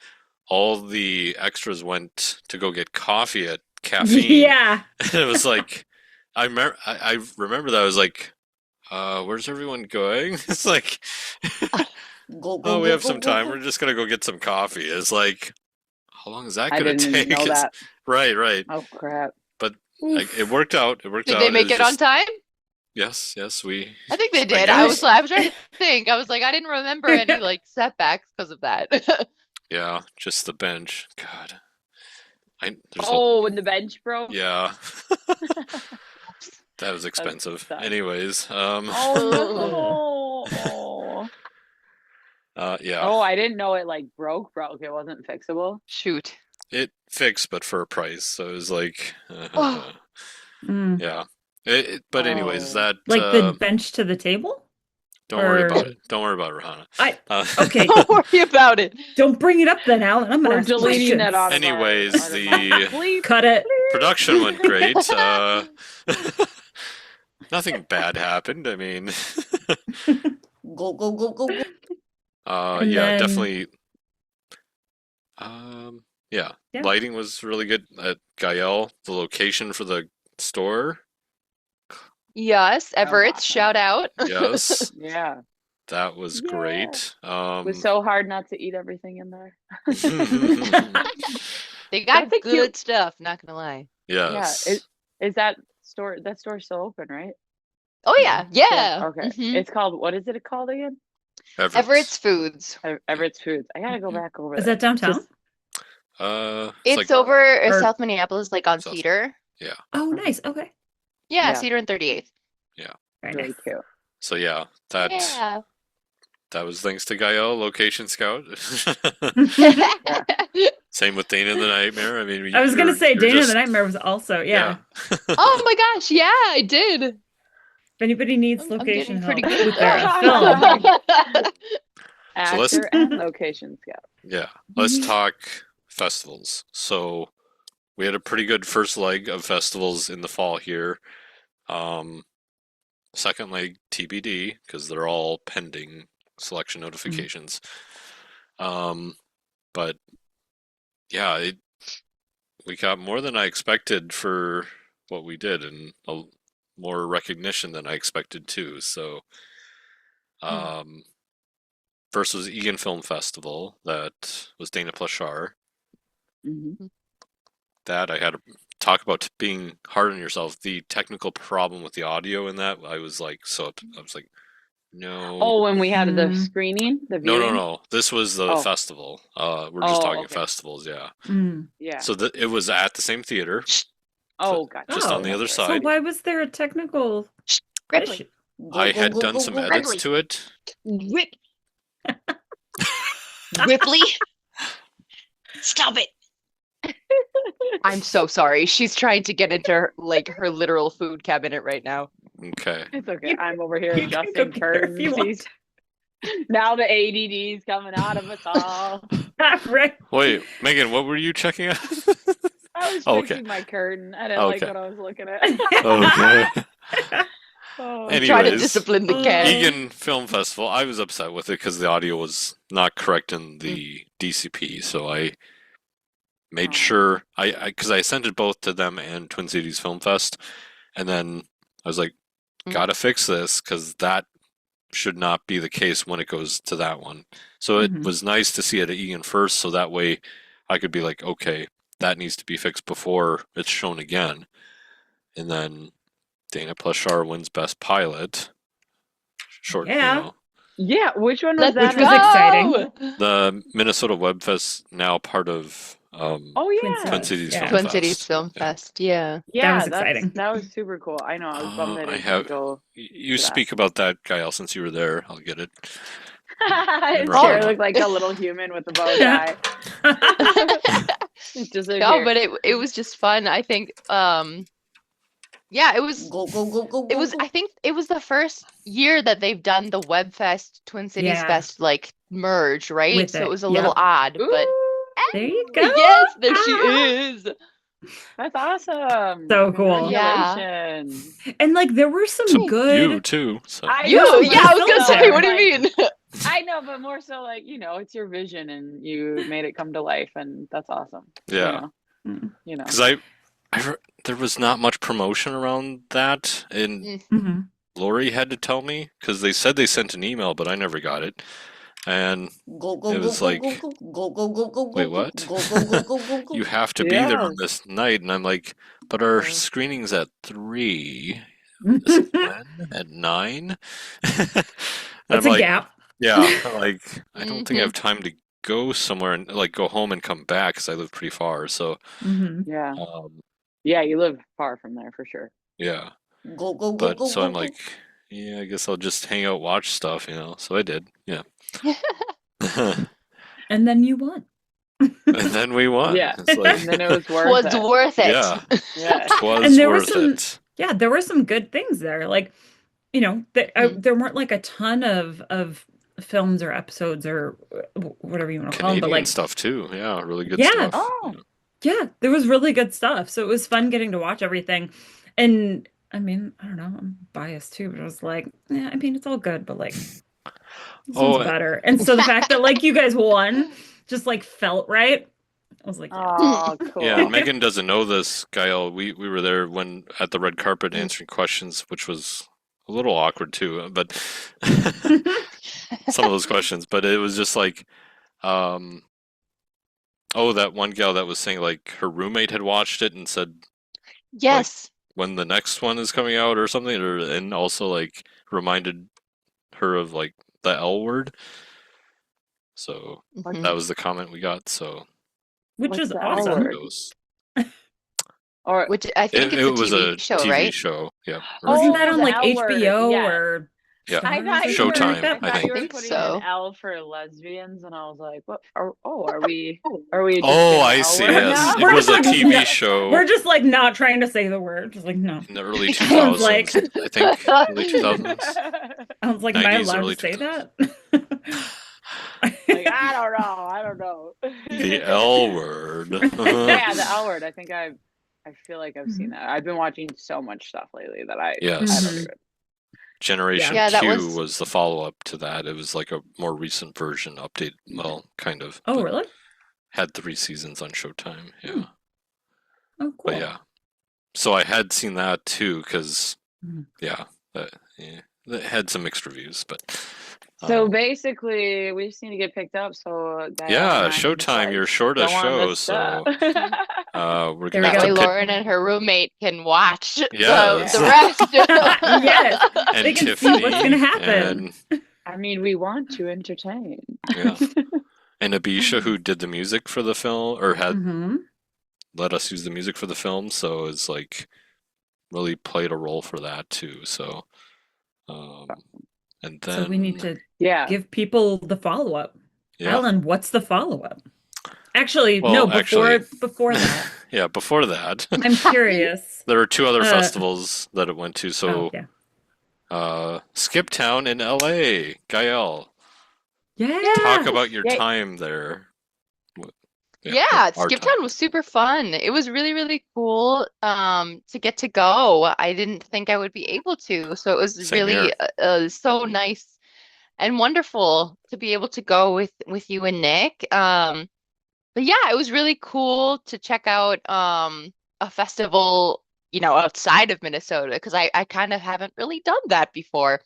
all the extras went to go get coffee at Caffeine. Yeah. And it was like, I remember that I was like, where's everyone going? It's like, Go. we have some time. We're just gonna go get some coffee. It's like, how long is that I gonna didn't take? know that. Right. Oh crap. But it worked out. It worked Did out. they make was it on just- time? Yes, we. I think they I did. guess. I was trying to think. I was like, I didn't remember any like setbacks because of that. Yeah, just the bench. God. There's When the bench broke. yeah. That was expensive. sucks. Anyways, Oh no. yeah. Oh, I didn't know it like broke. It wasn't fixable. Shoot. It fixed, but for a price. So it was like, Oh. yeah. But anyways, Oh. that Like the bench to the table? don't worry or- about it. Don't worry about it, Rahana. Okay. Don't worry about it. Don't bring it up then, Alan. I'm gonna We're ask deleting that out questions. of our- Anyways, out of the- Bleep. Cut it. Production went great. Nothing bad happened. I mean, Go. And yeah, then- definitely. Yeah, Yeah. lighting was really good at Gael. The location for the store, Yes, Everett, awesome. shout out. yes, Yeah. that was Yeah. great. It was so hard not to eat everything in there. They got That's a good cute- stuff, not gonna lie. yes. Yeah. Is that store still open, right? Oh yeah, yeah. Okay. Mhm. It's called, what is it called again? Everett's Foods. Everett's Foods. I gotta go back over Is there. that downtown? Just- It's like, over or- South Minneapolis, like on South- Cedar. Oh, nice. Okay. Yeah, Yeah. Cedar and 38th. Very really nice. cute. So yeah, that Yeah. that was thanks to Gael, Location Scout. Oh Same with Dana the Nightmare. I mean, I was gonna say you're Dana just- the Nightmare was also, yeah. Oh my gosh, yeah, I did. If anybody needs I'm location getting pretty help good with at their that. film, So let's- Actor and location scout. Yeah, let's talk festivals. So we had a pretty good first leg of festivals in the fall here. Second leg TBD because they're all pending selection notifications. But yeah, we got more than I expected for what we did, and more recognition than I expected too. So, first was Egan Film Festival. That was Dana Char. Mm-hmm. That I had to talk about being hard on yourself. The technical problem with the audio in that, I was like, no. Oh, when we had the Mm. screening, the No. viewing? This was the Oh. festival. We're just Oh, talking okay. festivals, yeah. Mm. Yeah. So it was at the same theater, Oh, gotcha. just on the Oh. other So side. why was there a technical Ripley. issue? I had done some edits Ripley. to it. Ripley. Stop it. I'm so sorry. She's trying to get into her literal food cabinet right now. Okay. It's okay. I'm over here you can adjusting go get her if you curtains. Now the ADD's coming out of us all. Right. Wait, Megan, what were you checking out? I was Oh, okay. fixing my curtain. I didn't like Okay. what I was looking at. Okay. Oh. Anyways, Try to discipline the cat. Egan Film Festival, I was upset with it because the audio was not correct in the DCP, so I made Oh. sure because I sent it both to them and Twin Cities Film Fest, and then I was like, gotta fix this because that should not be the case when it goes to that one. So it Mhm. was nice to see it at Egan first, so that way I could be like, okay, that needs to be fixed before it's shown again. And then Dana Char wins Best Pilot. short, Yeah. Yeah, which one was Let's that? Which was exciting. go! The Minnesota Web Fest, now part of Oh Twin yeah. Twin Cities. Cities Yeah. Film Twin Fest. Cities Film Yeah. Fest. Yeah. That was Yeah, exciting. that was super cool. I know, I was bummed that I I have. didn't go You to that. speak about that, Gael, since you were there. I'll get it. His Right chair now. looked like a little human with a bow tie. Just No, but it was just fun. I think yeah, it was I think it was the first year that they've done the Webfest Twin Cities Yeah. Fest like merge, right? With So it it. was a little Yep. odd, but There you go. yes, there she Ah. is. That's awesome. So cool. Yeah. Congratulations. And like there were some To good you too. So I You, know, yeah, but I was gonna still, say, what do you like, mean? I know, but more so like, it's your vision and you made it come to life, and that's awesome. yeah, Because because there was not much promotion around that, and Mhm. Lori had to tell me because they said they sent an email, but I never got it. And it was like, wait, what? You have to be there on this night, and I'm like, but our screening's at 3. Is it when? At 9? And That's I'm a like, gap. yeah, like I don't think I have time to go somewhere and like go home and come back because I live pretty far. So, Mhm. yeah, um, you live far from there for sure. yeah. But so I'm like, yeah, I guess I'll just hang out, watch stuff, So I did, yeah. And then you won. And then we won. Yeah, It's like, and then it was worth Was it. worth it. yeah, Yeah. was And there were worth some it. yeah, there were some good things there. Like, there weren't like a ton of films or episodes or whatever you want to call them, but Canadian like stuff too. Yeah, really good Yeah. stuff. Oh, yeah, there was really good stuff. So it was fun getting to watch everything. And I mean, I don't know, I'm biased too, but I was like, yeah, I mean, it's all good, but like this Oh, one's better. And so the fact that like you guys won just like felt right. I was like, yeah. oh, cool. yeah, Megan doesn't know this, Gael. We were there when at the red carpet answering questions, which was a little awkward too, but some of those questions. But it was just like, that one gal that was saying like her roommate had watched it and said Yes. when the next one is coming out or something, and also like reminded her of like the L word. So that was the comment we got. So Which What's is the I think awesome. word? kudos. Or Which I think It it's was a a TV show, TV right? show. Yeah. Wasn't that Oh, on the like L word, HBO yeah. or Yeah. I Starz thought or you something were, Showtime, like that? I I thought think. you were Think putting so. an L for lesbians, and I was like, what? Are we just Oh, doing I L see. word Yes, now? it was a We're just TV like, show We're just like not trying to say the word. Just like, no. in the early I was 2000s. like, I think early 2000s, I was like, am I 90s, allowed to early say 2000s. that? Like, I don't know. The L word. Yeah, the L word. I feel like I've seen Mhm. that. I've been watching so much stuff lately that I Yes. don't Mhm. even. Generation Yeah, that 2 was was the follow-up to that. It was like a more recent version, update. Well, kind of, Oh, but really? had 3 seasons on Showtime. Hmm. Yeah, Oh, but cool. yeah. So I had seen that too, because Mhm. yeah, it had some mixed reviews, but So basically, we just need to get picked up. So Gael yeah, and I can just Showtime, like your shortest go on show. this So stuff. we're There gonna we that have way go. to Lauren and her roommate can watch Yeah, the that's rest. Yes, and they can see what's gonna Tiffany happen. and I mean, we want to entertain. yeah, and Abisha, who did the music for the film or had Hmm. let us use the music for the film, so it's like really played a role for that too. So and So we need then to Yeah. give people the follow-up. yeah, Alan, what's the follow-up? Actually, no, well, actually, before that. yeah, before that, I'm curious. there are 2 other Uh, festivals that it went to. Oh, So yeah. Skip Town in LA, Gael, Yeah. talk about your Yeah. time there. Yeah, our Skip time. Town was super fun. It was really, really cool to get to go. I didn't think I would be able to, so it was Same here. really so nice and wonderful to be able to go with you and Nick. But yeah, it was really cool to check out a festival, outside of Minnesota because I kind of haven't really done that before.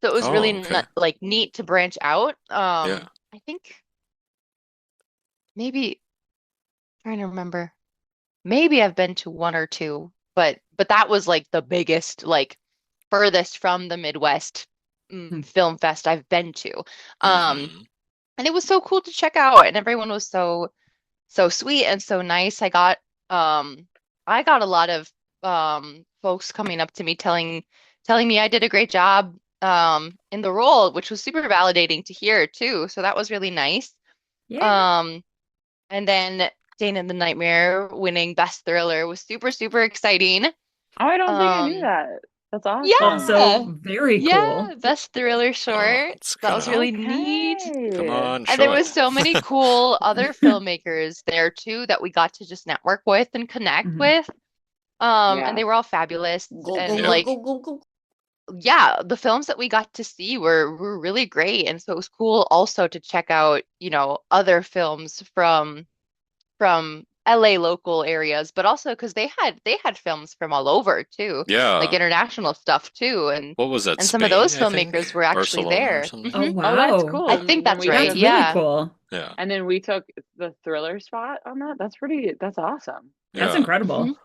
So it was really Oh, okay. like neat to branch out. Yeah. I think maybe trying to remember. Maybe I've been to 1 or 2, but that was like the biggest, like furthest from the Midwest film fest I've been to. Mhm. And it was so cool to check out, and everyone was so sweet and so nice. I got a lot of folks coming up to me telling me I did a great job in the role, which was super validating to hear too. So that was really nice. Yeah. Um, and then Dana the Nightmare winning Best Thriller was super, super exciting. Oh, I don't think I knew Um, that. That's awesome. Also yeah, very yeah, cool. Best Thriller Oh, short. it's That was gonna. really neat. Come Okay. on, And there show it. was so many cool other filmmakers there too that we got to just network with and connect Mhm. with. And Yeah. they were all fabulous. Go, And go, Yeah. go, like, go, go, go. yeah, the films that we got to see were really great. And so it was cool also to check out, other films from LA local areas, but also because they had films from all over too, like Yeah. international stuff too. And What was that? and some of Spain, those I think? filmmakers were actually Barcelona or there. something? Oh, Oh, that's wow. cool. I And think when that's we right. That's took, really Yeah. cool. Yeah. and then we took the thriller spot on that. That's awesome. That's Yeah. incredible.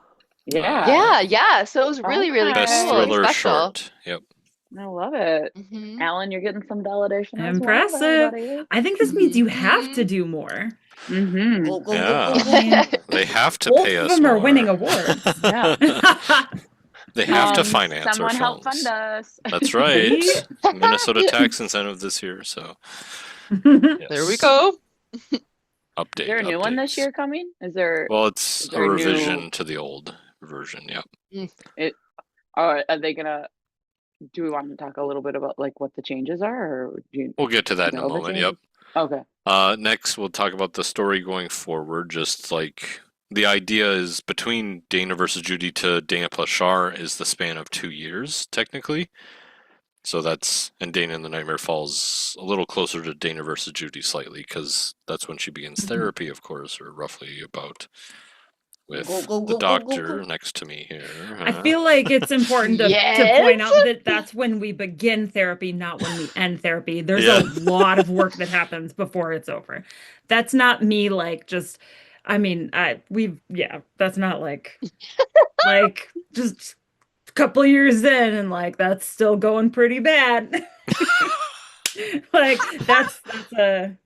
Yeah. Yeah, yeah. So it was really, really Best cool and Okay. thriller special. short. Yep. I love it. Hmm Alan, you're getting some validation as well there, Impressive. buddy. I think this means you have to hmm do more. Mm-hmm. Go, go, go, go, Yeah. I go. mean, They have to both pay of us them are winning more. awards. Yeah. They have to finance our Someone help fund films. us. That's See? right. Minnesota tax incentive this year, so There we yes. go. Is Update, there a new one this updates. year coming? Is there Well, it's is a there a revision new to the old version, yep. it or are they gonna do we want to talk a little bit about like what the changes are or We'll get to do you that in a know the moment, yep. changes? Okay. Next, we'll talk about the story going forward. Just like the idea is between Dana versus Judy to Dana plus Char is the span of 2 years, technically. So and Dana in the Nightmare falls a little closer to Dana versus Judy slightly because that's when she begins therapy, of course, or roughly about Go, with go, the go, go, go, doctor go. next to me here. I feel like it's important to Yes. point out that that's when we begin therapy, not when we end therapy. There's Yeah. a lot of work that happens before it's over. That's not me like just I mean, that's not like just a couple years in and like that's still going pretty bad. Like that's You're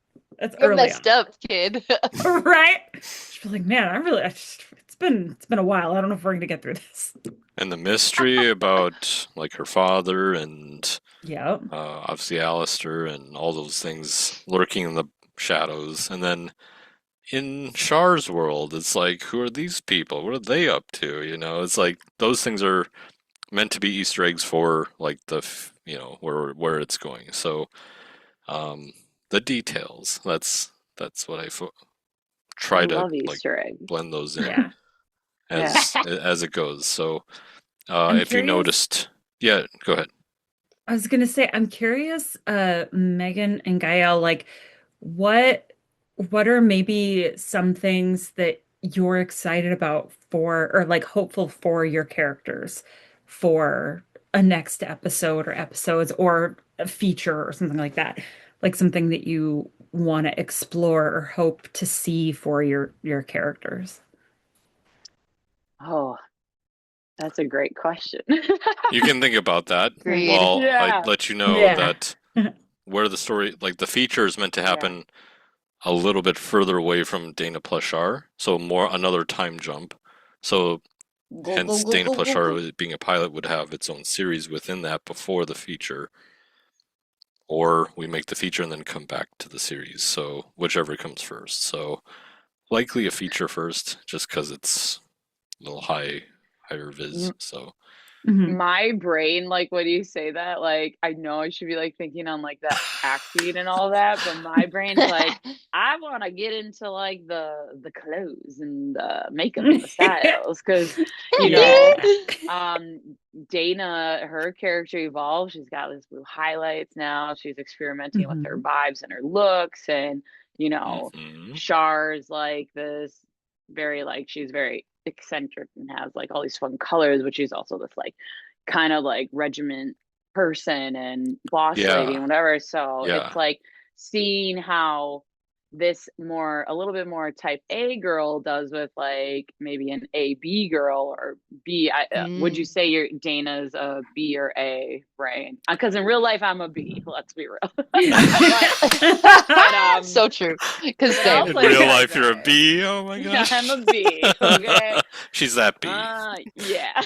early on. messed up, kid. Right? Just be like, man, it's been a while. I don't know if we're gonna get through this. And the mystery about like her father and Yeah. obviously Alistair and all those things lurking in the shadows. And then in Char's world, it's like, who are these people? What are they up to? It's like those things are meant to be Easter eggs for like where it's going. So the details. That's what I I try to love like Easter eggs. blend those in Yeah. as it goes. So I'm if you curious. noticed, yeah, go ahead. I was gonna say, I'm curious, Megan and Gael, like what are maybe some things that you're excited about for or like hopeful for your characters for a next episode or episodes or a feature or something like that? Like something that you want to explore or hope to see for your characters. Oh, that's a great question. You can think about that Agreed. while Yeah. I let you know Yeah. that where the story, like the feature, is meant to Yeah. happen a little bit further away from Dana plus Char, so more another time jump. So Go, hence go, go, Dana go, plus go, Char go. being a pilot would have its own series within that before the feature, or we make the feature and then come back to the series. So whichever comes first. So likely a feature first, just because it's a little higher viz. So Mhm. My brain, like when you say that, like I know I should be like thinking on like the acting and all that, but my brain's like, I want to get into like the clothes and the makeup and the styles because Yeah. Dana, her character evolved. She's got this blue highlights now. She's experimenting with her Mhm. vibes and her looks, and mhm. Char's like this very like she's very eccentric and has like all these fun colors, but she's also this like kind of like regiment person and boss lady Yeah, and whatever. So yeah, it's like seeing how a little bit more type A girl does with like maybe an AB girl or B. Would you say Dana's a B or A, Brain? Because in real life I'm a B. Let's be real. but So true. Because I'll In play real you life, guys you're a A. B. Oh my Yeah, gosh. I'm a B. Okay. She's that B. Yeah.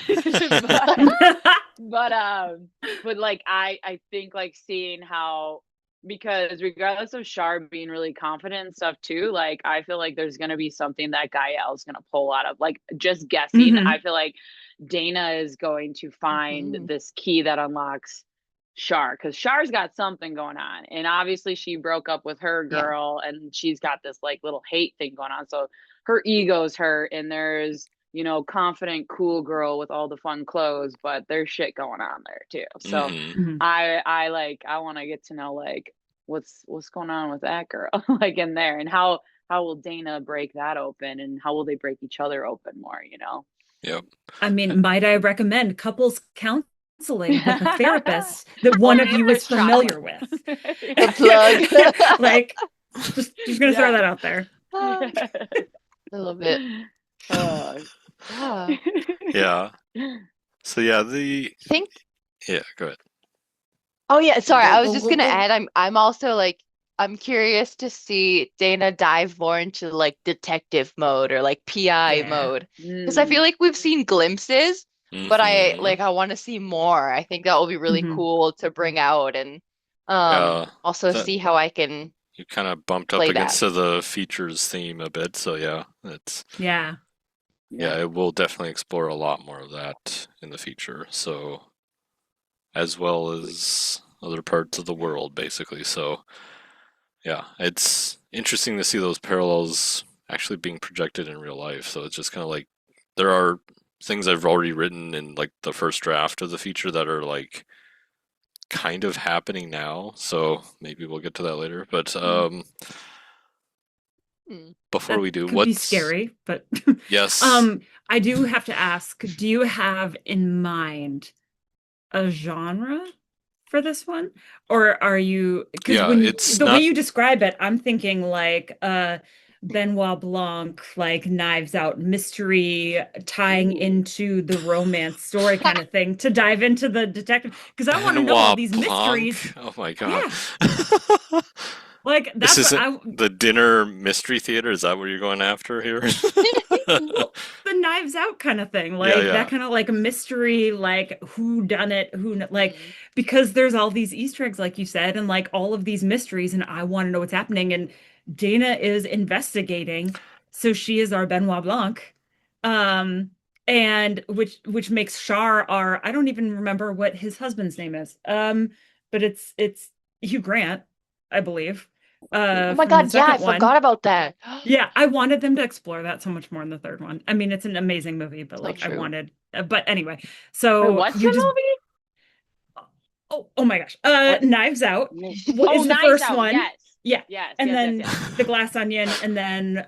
But like I think like seeing how, because regardless of Char being really confident and stuff too, like I feel like there's gonna be something that Gael's gonna pull out of, like, just guessing. Mhm. I feel like Dana is going to find this key that unlocks Char, because Char's got something going on, and obviously she broke up with her girl, and she's got this like little hate thing going on. So her ego's hurt, and there's, you know, confident, cool girl with all the fun clothes, but there's shit going on there too. So Mhm. I want to get to know like what's going on with that girl, like in there, and how will Dana break that open, and how will they break each other open more, you know? Yep. I mean, might I recommend couples counseling with a therapist that one of Only if you is there's trauma. familiar with? The plug. Like, just gonna throw that out there. I love it. Yeah. Yeah. So yeah, Think. yeah, go ahead. Oh yeah, sorry. Go, I was go, just go, gonna go. add. I'm also like, I'm curious to see Dana dive more into like detective mode or like PI Yeah. mode, because I feel like we've seen glimpses, but I Mhm. want to see more. I think that will be really Mhm. cool to bring out, and Yeah, also that see how I can you kind of bumped up play against that. the features theme a bit. So yeah, Yeah. yeah, it will definitely explore a lot more of that in the future. So as well as other parts of the world, basically. So yeah, it's interesting to see those parallels actually being projected in real life. So it's just kind of like there are things I've already written in like the first draft of the feature that are like kind of happening now. So maybe we'll get to that later. But Hmm. before That we do, could be what's scary, but yes, I do have to ask, do you have in mind a genre for this one? Or are you, because yeah, when it's the way not. you describe it, I'm thinking like Benoit Blanc, like Knives Out mystery tying Ooh. into the romance story kind of thing to dive into the detective, because I want to know all Benoit these mysteries. Blanc. Oh my god. Yeah, like This that's what isn't I the dinner mystery theater. Is that what you're going after here? well, the Knives Out kind of thing, Yeah, like that yeah. kind of like a mystery, like who done it, like Mhm. because there's all these Easter eggs, like you said, and like all of these mysteries, and I want to know what's happening. And Dana is investigating, so she is our Benoit Blanc, um, and which makes Char our I don't even remember what his husband's name is, but it's Hugh Grant, I believe, Oh my from the God, yeah, I second one. forgot about that. Yeah, I wanted them to explore that so much more in the third one. I mean, it's an amazing movie, but So like I true. wanted, but anyway, Wait, so what's the you just, movie? oh my gosh, What? Knives Out Oh, is the Knives first Out. one. Yes. Yeah, Yes, and yes, yes, then yes. The Glass Onion, and then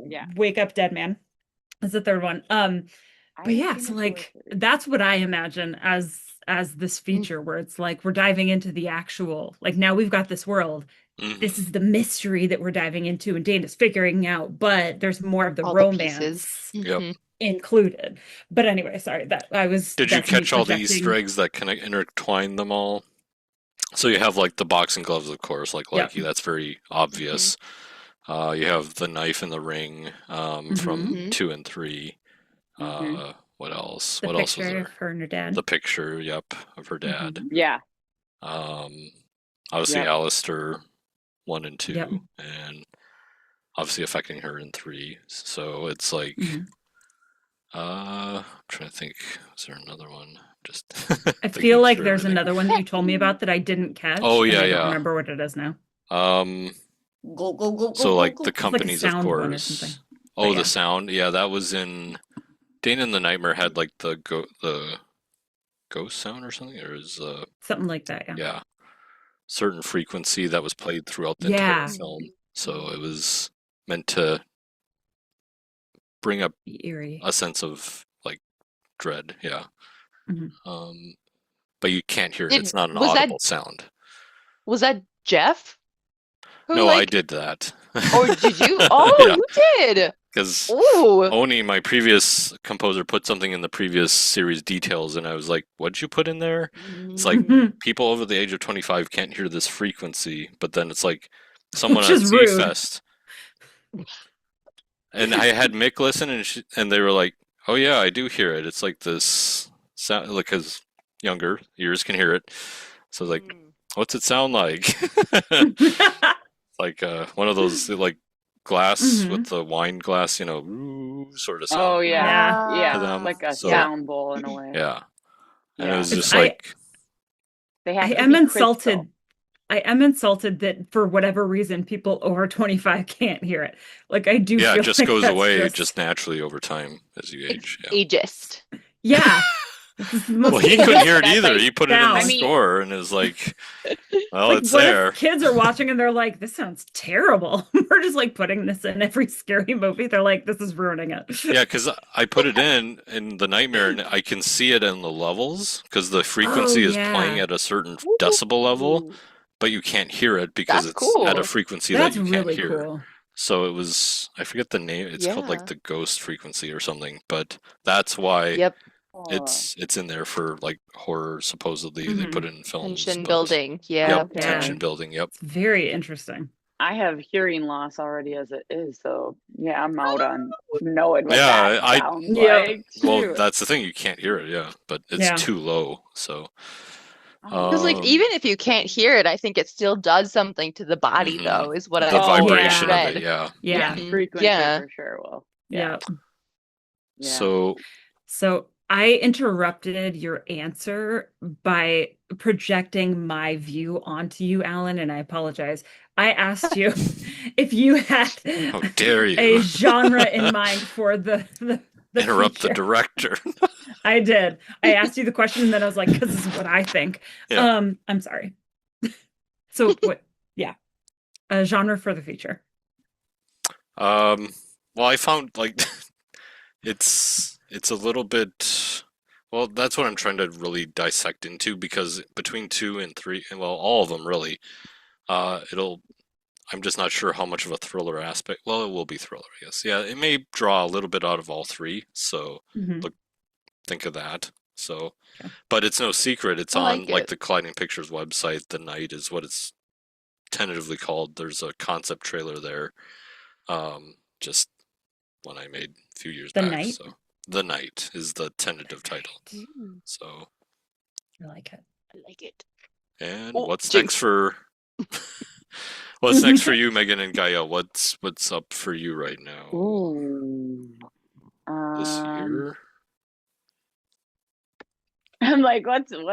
Yeah. Wake Up Dead Man is the third one. I But haven't yeah, seen so it till the like third. that's what I imagine as this Mm. feature where it's like we're diving into the actual, like now we've got this world. This is Hmm. the mystery that we're diving into, and Dana's figuring out, but there's more of the All the pieces. romance Yep. included. But anyway, sorry, Did you that's me catch all the Easter projecting. eggs that kind of intertwine them all? So you have like the boxing gloves, of course, like Yep. Likey. That's very Hmm. obvious. You have the knife in the ring Hmm. from Hmm. 2 and 3. Mm-hmm. What else? The What else was picture of there? her and her dad. The picture, yep, of her Hmm. dad. Yeah. Um, obviously Yep. Alistair 1 and Yep. 2, and obviously affecting her in 3. So it's like, Hmm. I'm trying to think. Is there another one? Just I feel thinking like through there's everything. another one that you told me about that I didn't catch, Oh and yeah, I don't yeah. remember what it is now. Um, Go, go, go, go, so go, like the go. It's like a companies, of sound one or something. course. But Oh, the yeah. sound. Yeah, that was in Dana and the Nightmare had like the ghost sound or something, or is Something like that, yeah. yeah, certain frequency that was played throughout the entire Yeah. film. So it was meant to bring up Be eerie. a sense of like dread. Yeah. Hmm. Um, but you can't hear it. Did It's not an was that audible sound. was that Jeff? Who No, I like, did that. or did you? Oh, Yeah, you did. because Ooh. Oni, my previous composer, put something in the previous series details, and I was like, "What'd you put in there?" It's like Mm. people over the age of 25 can't hear this frequency, but then it's like someone Which at is Z rude. Fest, and I had Mick listen, and they were like, "Oh yeah, I do hear it. It's like this sound, like because younger ears can hear it." So I was like, Mm. "What's it sound like?" Like one of those like glass with Hmm. the wine glass, ooh, sort of Oh sound yeah. Yeah. to Yeah. them. Like a So Yeah. sound bowl in a way. yeah, and it Yeah. was It's just like, They I have to am be crystal. insulted. I am insulted that for whatever reason people over 25 can't hear it. Like I do yeah, it feel just like goes that's away just just naturally over time as you It's age. Yeah. ageist. yeah. This is the Well, most he couldn't hear ageist it either. He put it in the I sound. mean, score and is like, well, Like, it's what if there. kids are watching and they're like, this sounds terrible? We're just like putting this in every scary movie. They're like, this is ruining it. Yeah, because I put it in the Nightmare and I can see it in the levels because the Oh, frequency is playing yeah. at a certain decibel level, Ooh, but you can't hear it because that's it's at a cool. frequency that That's you can't really hear. cool. So it was, I forget the name, it's called like Yeah. the ghost frequency or something, but that's why Yep. oh, it's in there for like horror, supposedly. They put Hmm. it in films, Tension but building. yep, Yeah. Yeah. tension building, yep. It's very interesting. I have hearing loss already as it is, so yeah, I'm out on knowing what that Yeah, I sounds Yep. like well, too. that's the thing, you can't hear it, yeah, but it's Yeah. too low, so Because like Oh, even um if you can't hear it, I think it still does something to the body mhm. though, is what The I've oh, vibration of Yeah. it, read. yeah. Yeah. frequency Yeah. for sure. Well, yeah, Yep. yeah. So So I interrupted your answer by projecting my view onto you, Alan, and I apologize. I asked you if you had how dare you a genre in mind for the interrupt the feature. director? I did. I asked you the question and then I was like, because this is what I think. Yeah. I'm sorry. So what, yeah, a genre for the feature. Um, well, I found like it's a little bit well, that's what I'm trying to really dissect into because between two and three, and well, all of them really, it'll I'm just not sure how much of a thriller aspect. Well, it will be thriller, I guess. Yeah, it may draw a little bit out of all three, so Hmm. look, think of that. So, Okay. but it's no secret. It's I on like like it. the Colliding Pictures website. The Night is what it's tentatively called. There's a concept trailer there, just one I made a few years The back. Night. So, The Night is the tentative title. Mm, So, I like it. I like it. and Oh, what's next jinx. for what's next for you, Megan and Gaia? What's up for you right now Ooh. this year? I'm like, what's up?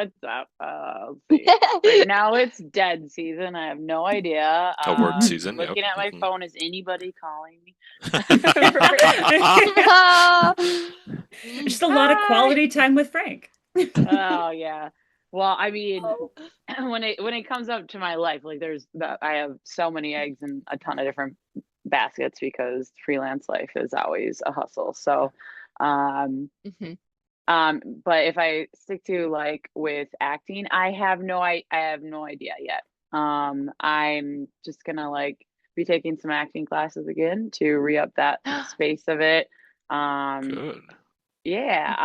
Let's see. Right now it's dead season. I have no idea. Award season, yep. Looking at my Mhm. phone, is anybody calling me? Just a lot of quality time with Frank. Oh yeah. Well, I mean, Oh. when it comes up to my life, like I have so many eggs in a ton of different baskets because freelance life is always a hustle. So, um, Mhm. but if I stick to like with acting, I have no idea yet. I'm just gonna like be taking some acting classes again to re-up that space of it. Good. Yeah,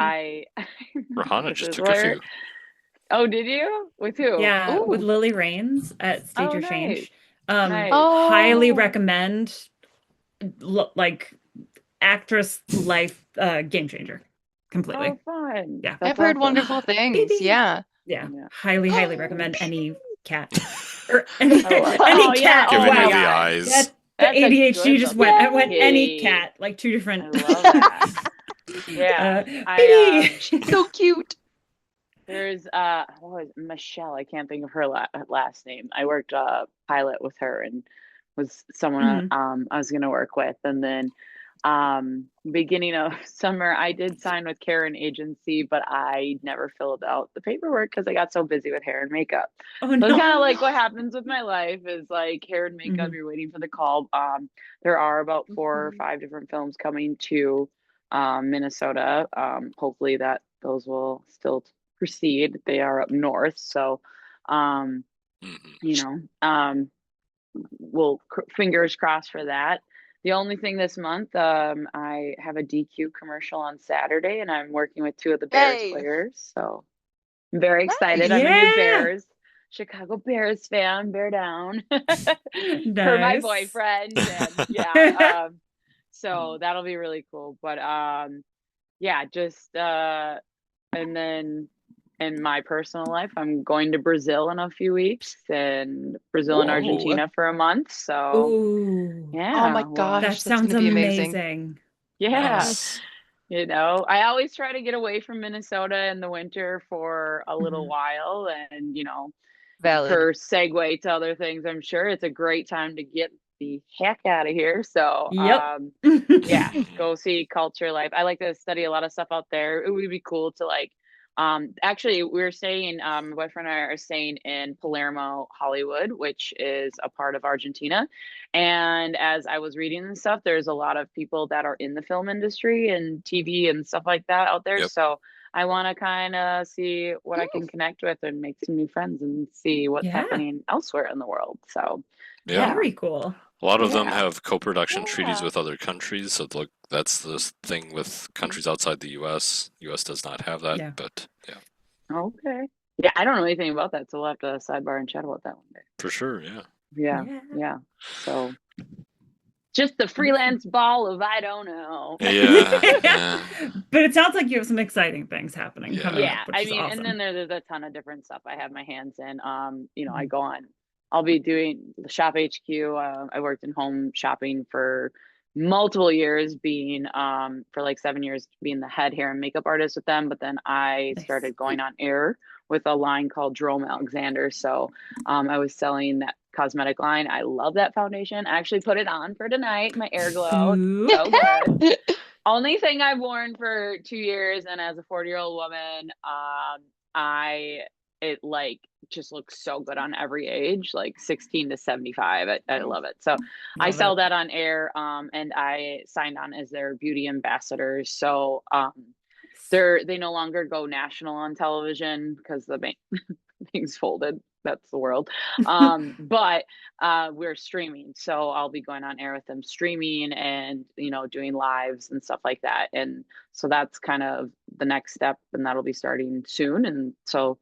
Mhm. Rahana this just is took a where. few. Oh, did you? With who? Yeah, with Ooh. Lily Rains at Stage Oh, Your nice, Change. nice. Highly Oh. recommend like actress life game changer. Completely. Oh, fun. Yeah. I've That's heard awesome. wonderful things. Baby. Yeah. Yeah. Yeah. Highly recommend any cat. Or any Oh, any yeah. cat. Oh Giving my you Wow. the God. eyes. That the That's a ADHD good just looking went. I went any kitty. cat, like two I different love that. Yeah. baby. She's so cute. There's what was Michelle? I can't think of her last name. I worked pilot with her and was someone Mhm. I was gonna work with, and then beginning of summer I did sign with Karen Agency, but I never filled out the paperwork because I got so busy with hair and makeup. Oh So it's no. kind of Oh like what no. happens with my life is like hair and makeup. Mhm. You're waiting for the call. There are about 4 or Mhm. 5 different films coming to Minnesota. Hopefully that those will still proceed. They are up north, so um, Mhm. you know. we'll fingers crossed for that. The only thing this month, I have a DQ commercial on Saturday, and I'm working with 2 of the Bears Hey, players. So I'm very excited. I'm a nice. new Yeah. Chicago Bears fan, bear down, per my Nice. boyfriend. And yeah, so that'll be really cool. But yeah, just and then in my personal life, I'm going to Brazil in a few weeks, and Brazil and Whoa. Argentina for a month. So Ooh, Oh yeah, my that gosh, that's sounds gonna be amazing. amazing. yeah. Nice. I always try to get away from Minnesota in the winter for a little Mhm. while, and Valid. per segue to other things, I'm sure it's a great time to get the heck out of here. So, Yep. yeah, go see culture life. I like to study a lot of stuff out there. It would be cool to like, actually, we're staying, my boyfriend and I are staying in Palermo, Hollywood, which is a part of Argentina. And as I was reading and stuff, there's a lot of people that are in the film industry and TV and stuff like that out there. Yep. So I want to kind of see what I can connect with and make some new friends and see what's Yeah. happening elsewhere in the world. So, Yeah. Very cool. A lot of them yeah. have co-production treaties Yeah. with other countries. So look, that's the thing with countries outside the U.S. U.S. does not have that, Yeah. but yeah, Okay. Yeah, I don't know anything about that, so we'll have to sidebar and chat about that one day. for sure. Yeah. Yeah, Yeah. yeah. So just the freelance ball of I don't know. Yeah. Yeah. But it sounds like you have some exciting things happening Yeah. coming Yeah, up, which I is mean, and then awesome. there's a ton of different stuff I have my hands in. I Mhm. go on. I'll be doing the Shop HQ. I worked in home shopping for multiple years, being for like 7 years, being the head hair and makeup artist with them. But then I Nice. started going on air with a line called Jerome Alexander. So I was selling that cosmetic line. I love that foundation. I actually put it on for tonight. My Air Glow. Ooh. So good. Only thing I've worn for 2 years, and as a 40-year-old woman, I it like just looks so good on every age, like 16 to 75. I love it. So I Love sell it. that on air, and I signed on as their beauty ambassadors. So they no longer go national on television because the things folded. That's the world. But we're streaming, so I'll be going on air with them streaming and doing lives and stuff like that. And so that's kind of the next step, and that'll be starting soon. And so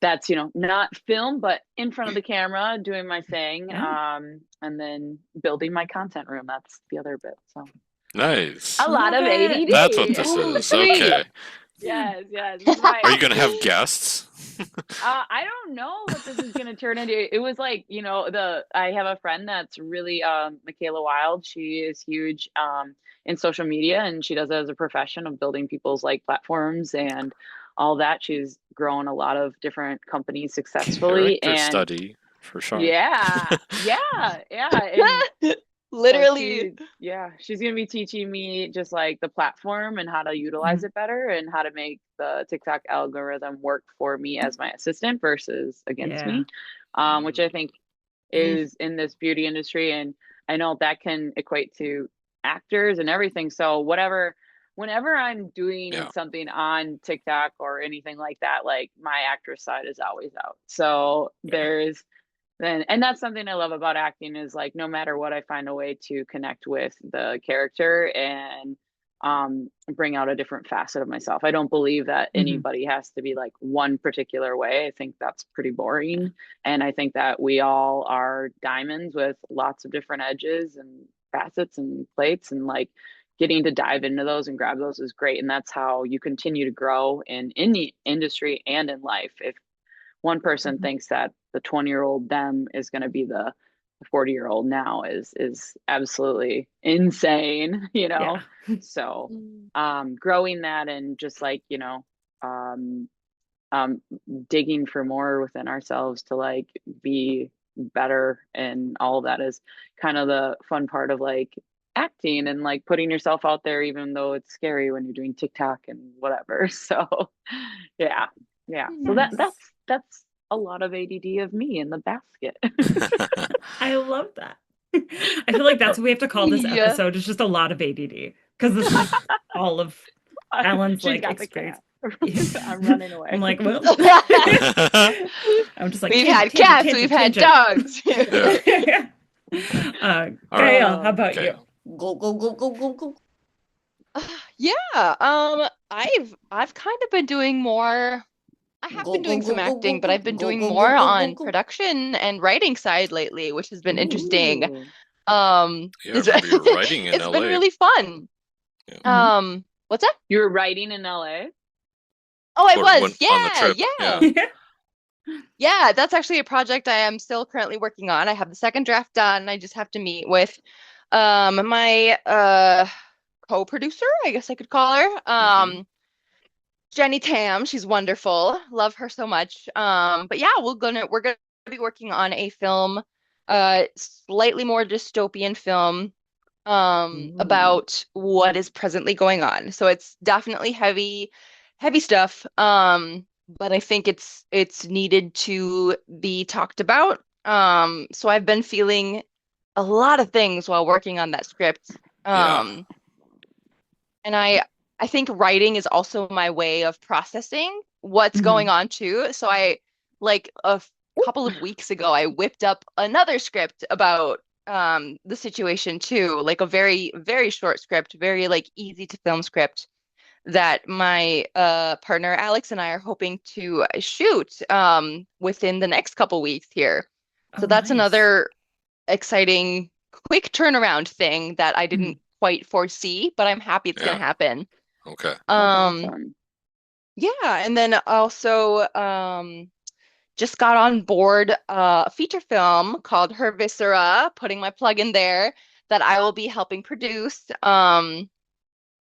that's not film, but in front of the camera doing my thing, Yeah. and then building my content room. That's the other bit. So Nice. a lot Love of it. That's what ADD. this Oh, is. sweet. Okay. Yes, this is my Are you gonna have guests? I don't know what this is gonna turn into. It was like, I have a friend that's really Michaela Wild. She is huge in social media, and she does it as a profession of building people's like platforms and all that. She's grown a lot of different companies successfully, Character and study for sure. yeah, and so Literally. she's gonna be teaching me just like the platform and how to utilize Mhm. it better and how to make the TikTok algorithm work for me as my assistant versus against Yeah. me, which I think is in this beauty industry. And I know that can equate to actors and everything. So whenever I'm doing Yeah. something on TikTok or anything like that, like my actress side is always out. So Yeah. and that's something I love about acting is like no matter what, I find a way to connect with the character and bring out a different facet of myself. I don't believe that Mhm. anybody has to be like one particular way. I think that's pretty boring. And I think that we all are diamonds with lots of different edges and facets and plates, and like getting to dive into those and grab those is great. And that's how you continue to grow in the industry and in life. If one person Mhm. thinks that the 20-year-old them is going to be the 40-year-old now is absolutely insane. Yeah. So growing that and just like um um digging for more within ourselves to like be better, and all of that is kind of the fun part of like acting and like putting yourself out there even though it's scary when you're doing TikTok and whatever. So yeah, so Nice. that's a lot of ADD of me in the basket. I love that. I feel like that's what we have to call this Yeah. episode. It's just a lot of ADD because this is all of Ellen's She's like got the experience. cat. I'm running away. I'm like, well, I'm just like, We've tangent, had tangent, cats, tangent, we've had tangent. dogs. All right. Gael, how about Okay. you? Go, go, go, go, go, go. Yeah, I've kind of been doing more. I have Go, been go, doing go, some go, go, acting, but go, I've been go, doing go, go, more go, go, on go. production and writing side lately, which has been interesting. Ooh. Yeah, I remember you were writing in It's been LA. really fun. Yeah. What's that? You were writing in LA? Oh, I Or was. on the Yeah, trip. yeah. Yeah. Yeah, that's actually a project I am still currently working on. I have the second draft done. I just have to meet with my co-producer, I guess I could call her. Mm-hmm. Jenny Tam. She's wonderful. Love her so much. But yeah, we're gonna be working on a film, slightly more dystopian film, Ooh. about what is presently going on. So it's definitely heavy stuff. But I think it's needed to be talked about. So I've been feeling a lot of things while working on that script. Yeah. And I think writing is also my way of processing what's going Mhm. on too. So I like couple of weeks ago I whipped up another script about the situation too, like a very very short script, very like easy to film script that my partner Alex and I are hoping to shoot within the next couple weeks here. So Oh, that's nice. another exciting quick turnaround thing that I Mhm. didn't quite foresee, but I'm happy it's Yeah. gonna happen. Okay. That's Um, awesome. yeah, and then also just got on board a feature film called Her Viscera, putting my plug in there that I will be helping produce.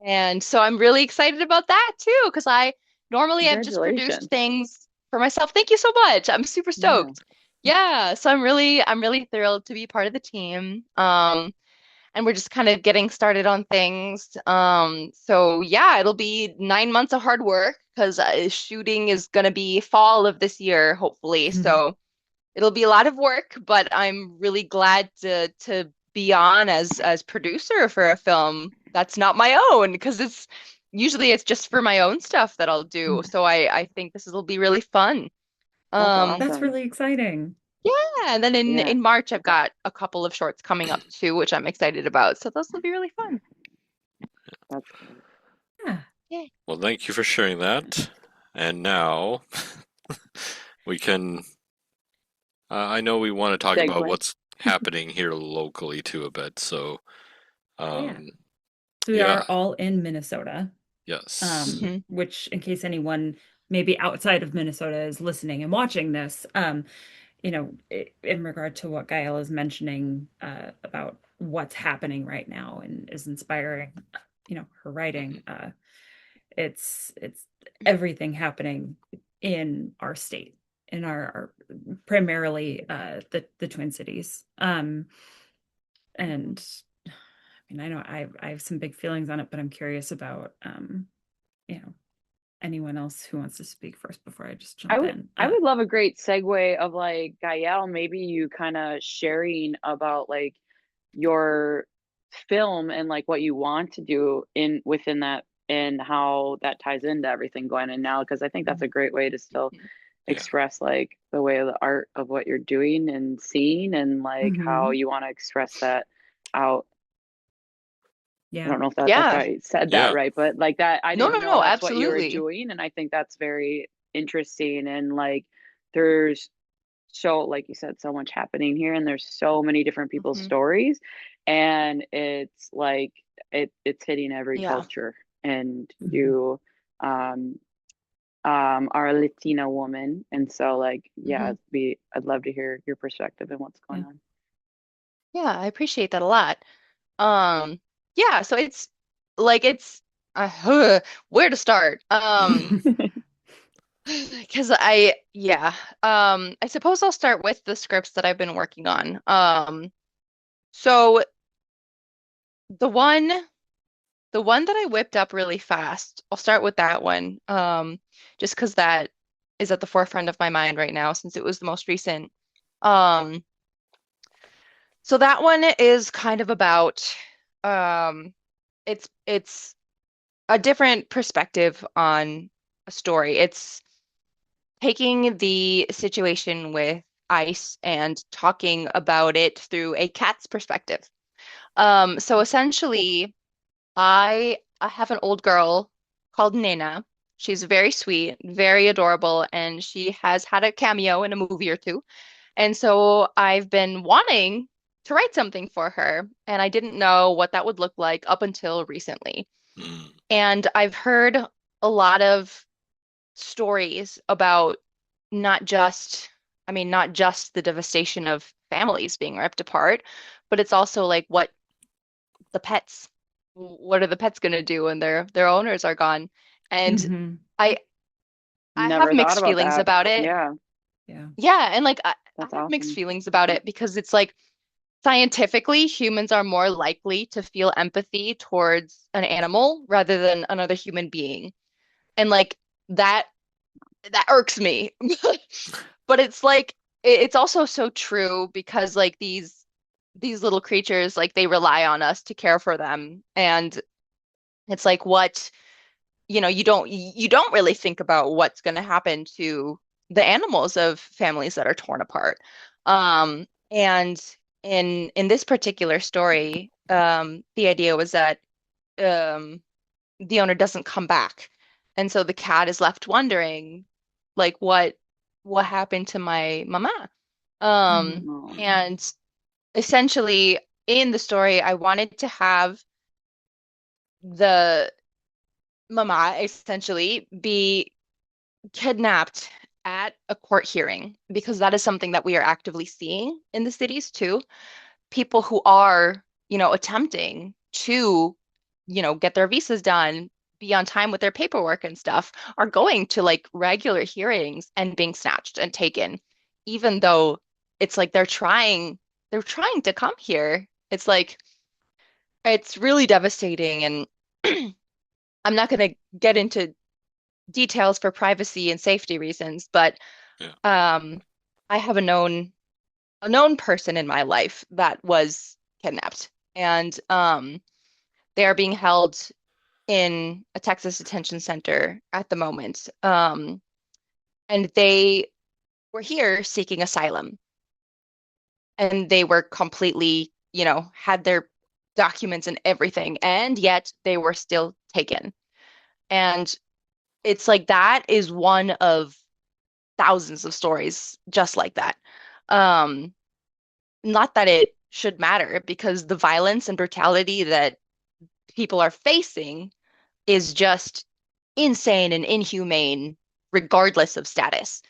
And so I'm really excited about that too, because I normally have just produced Congratulations. things for myself. Thank you so much. I'm super Yeah. stoked. Yeah, so I'm really thrilled to be part of the team. And we're just kind of getting started on things. So yeah, it'll be 9 months of hard work because shooting is going to be fall of this year, hopefully. Mhm. So it'll be a lot of work, but I'm really glad to be on as producer for a film that's not my own because it's just for my own stuff that I'll do. Mhm. So I think this will be really fun. That's Um, That's awesome. really exciting. yeah, and then Yeah. in March I've got a couple of shorts coming up too, which I'm excited about. So those will be really fun. That's great. Yeah. Yeah. Well, thank you for sharing that. And now we can. I know we want to talk about Segue. what's happening here locally too a bit. So, Yeah. um, So we are yeah. all in Minnesota, Yes. Hmm. which in case anyone maybe outside of Minnesota is listening and watching this, in regard to what Gael is mentioning about what's happening right now and is inspiring, her Hmm. writing. It's everything happening in our state, in our primarily the Twin Cities. And I mean, I know I have some big feelings on it, but I'm curious about you know, anyone else who wants to speak first before I just I jump would in. I would love a great segue of like Gael, maybe you kind of sharing about like your film and like what you want to do in within that and how that ties into everything going on now because I think that's a great way to still Yeah. express like the way of the art of what you're doing and seeing and like how Mhm. you want to express that out. I Yeah. don't know if Yeah. I said that Yeah. right, but like that I No, didn't no, know no, that's what you were absolutely. doing and I think that's very interesting and like there's so like you said so much happening here and there's so many different people's Hmm. stories and it's like it's hitting every Yeah. culture and Mhm. you um are a Latina woman and so like yeah Hmm. I'd love to hear your perspective and what's Yeah. going on. Yeah, I appreciate that a lot. Um, yeah, so it's like it's where to start. Because I suppose I'll start with the scripts that I've been working on. So the one the one that I whipped up really fast, I'll start with that one. Just because that is at the forefront of my mind right now since it was the most recent. Um, so that one is kind of about it's a different perspective on a story. It's taking the situation with ice and talking about it through a cat's perspective. So essentially, I have an old girl called Nena. She's very sweet, very adorable, and she has had a cameo in a movie or two. And so I've been wanting to write something for her, and I didn't know what that would look like up until recently. Mm. And I've heard a lot of stories about not just, not just the devastation of families being ripped apart, but it's also like the pets, what are the pets going to do when their owners are gone? And Hmm. I I have Never thought mixed about feelings that. about it. Yeah, Yeah. Yeah, and like I that's have mixed awesome. feelings about it because it's like scientifically humans are more likely to feel empathy towards an animal rather than another human being. And like that that irks me. But it's like it's also so true because like these little creatures like they rely on us to care for them. And it's like what, you don't really think about what's going to happen to the animals of families that are torn apart. And in this particular story, the idea was that um the owner doesn't come back. And so the cat is left wondering, like, what happened to my mama? Um, Oh, and essentially in the story, I wanted to have the mama essentially be kidnapped at a court hearing because that is something that we are actively seeing in the cities too. People who are, attempting to, get their visas done, be on time with their paperwork and stuff, are going to like regular hearings and being snatched and taken, even though it's like they're trying to come here. It's like it's really devastating, and I'm not going to get into details for privacy and safety reasons, but Yeah. I have a known person in my life that was kidnapped, and they are being held in a Texas detention center at the moment. And they were here seeking asylum, and they were completely, had their documents and everything, and yet they were still taken. And it's like that is one of thousands of stories just like that. Um, Not that it should matter because the violence and brutality that people are facing is just insane and inhumane, regardless of status.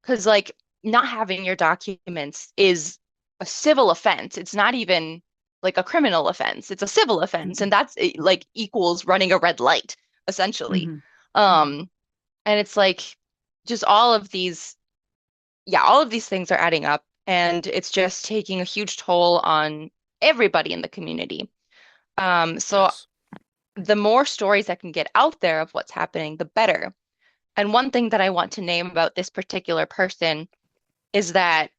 Because, like, not having your documents is a civil offense. It's not even like a criminal offense. It's a civil offense, and that's like equals running a red light, essentially. Hmm. Um, and it's like just all of these things are adding up, and it's just taking a huge toll on everybody in the community. So Yes. the more stories that can get out there of what's happening, the better. And one thing that I want to name about this particular person is that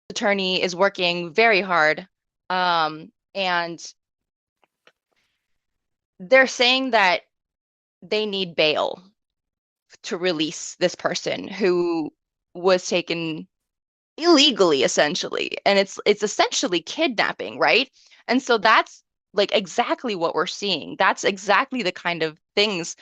attorney is working very hard. And they're saying that they need bail to release this person who was taken illegally, essentially. And it's essentially kidnapping, right? And so that's like exactly what we're seeing. That's exactly the kind of things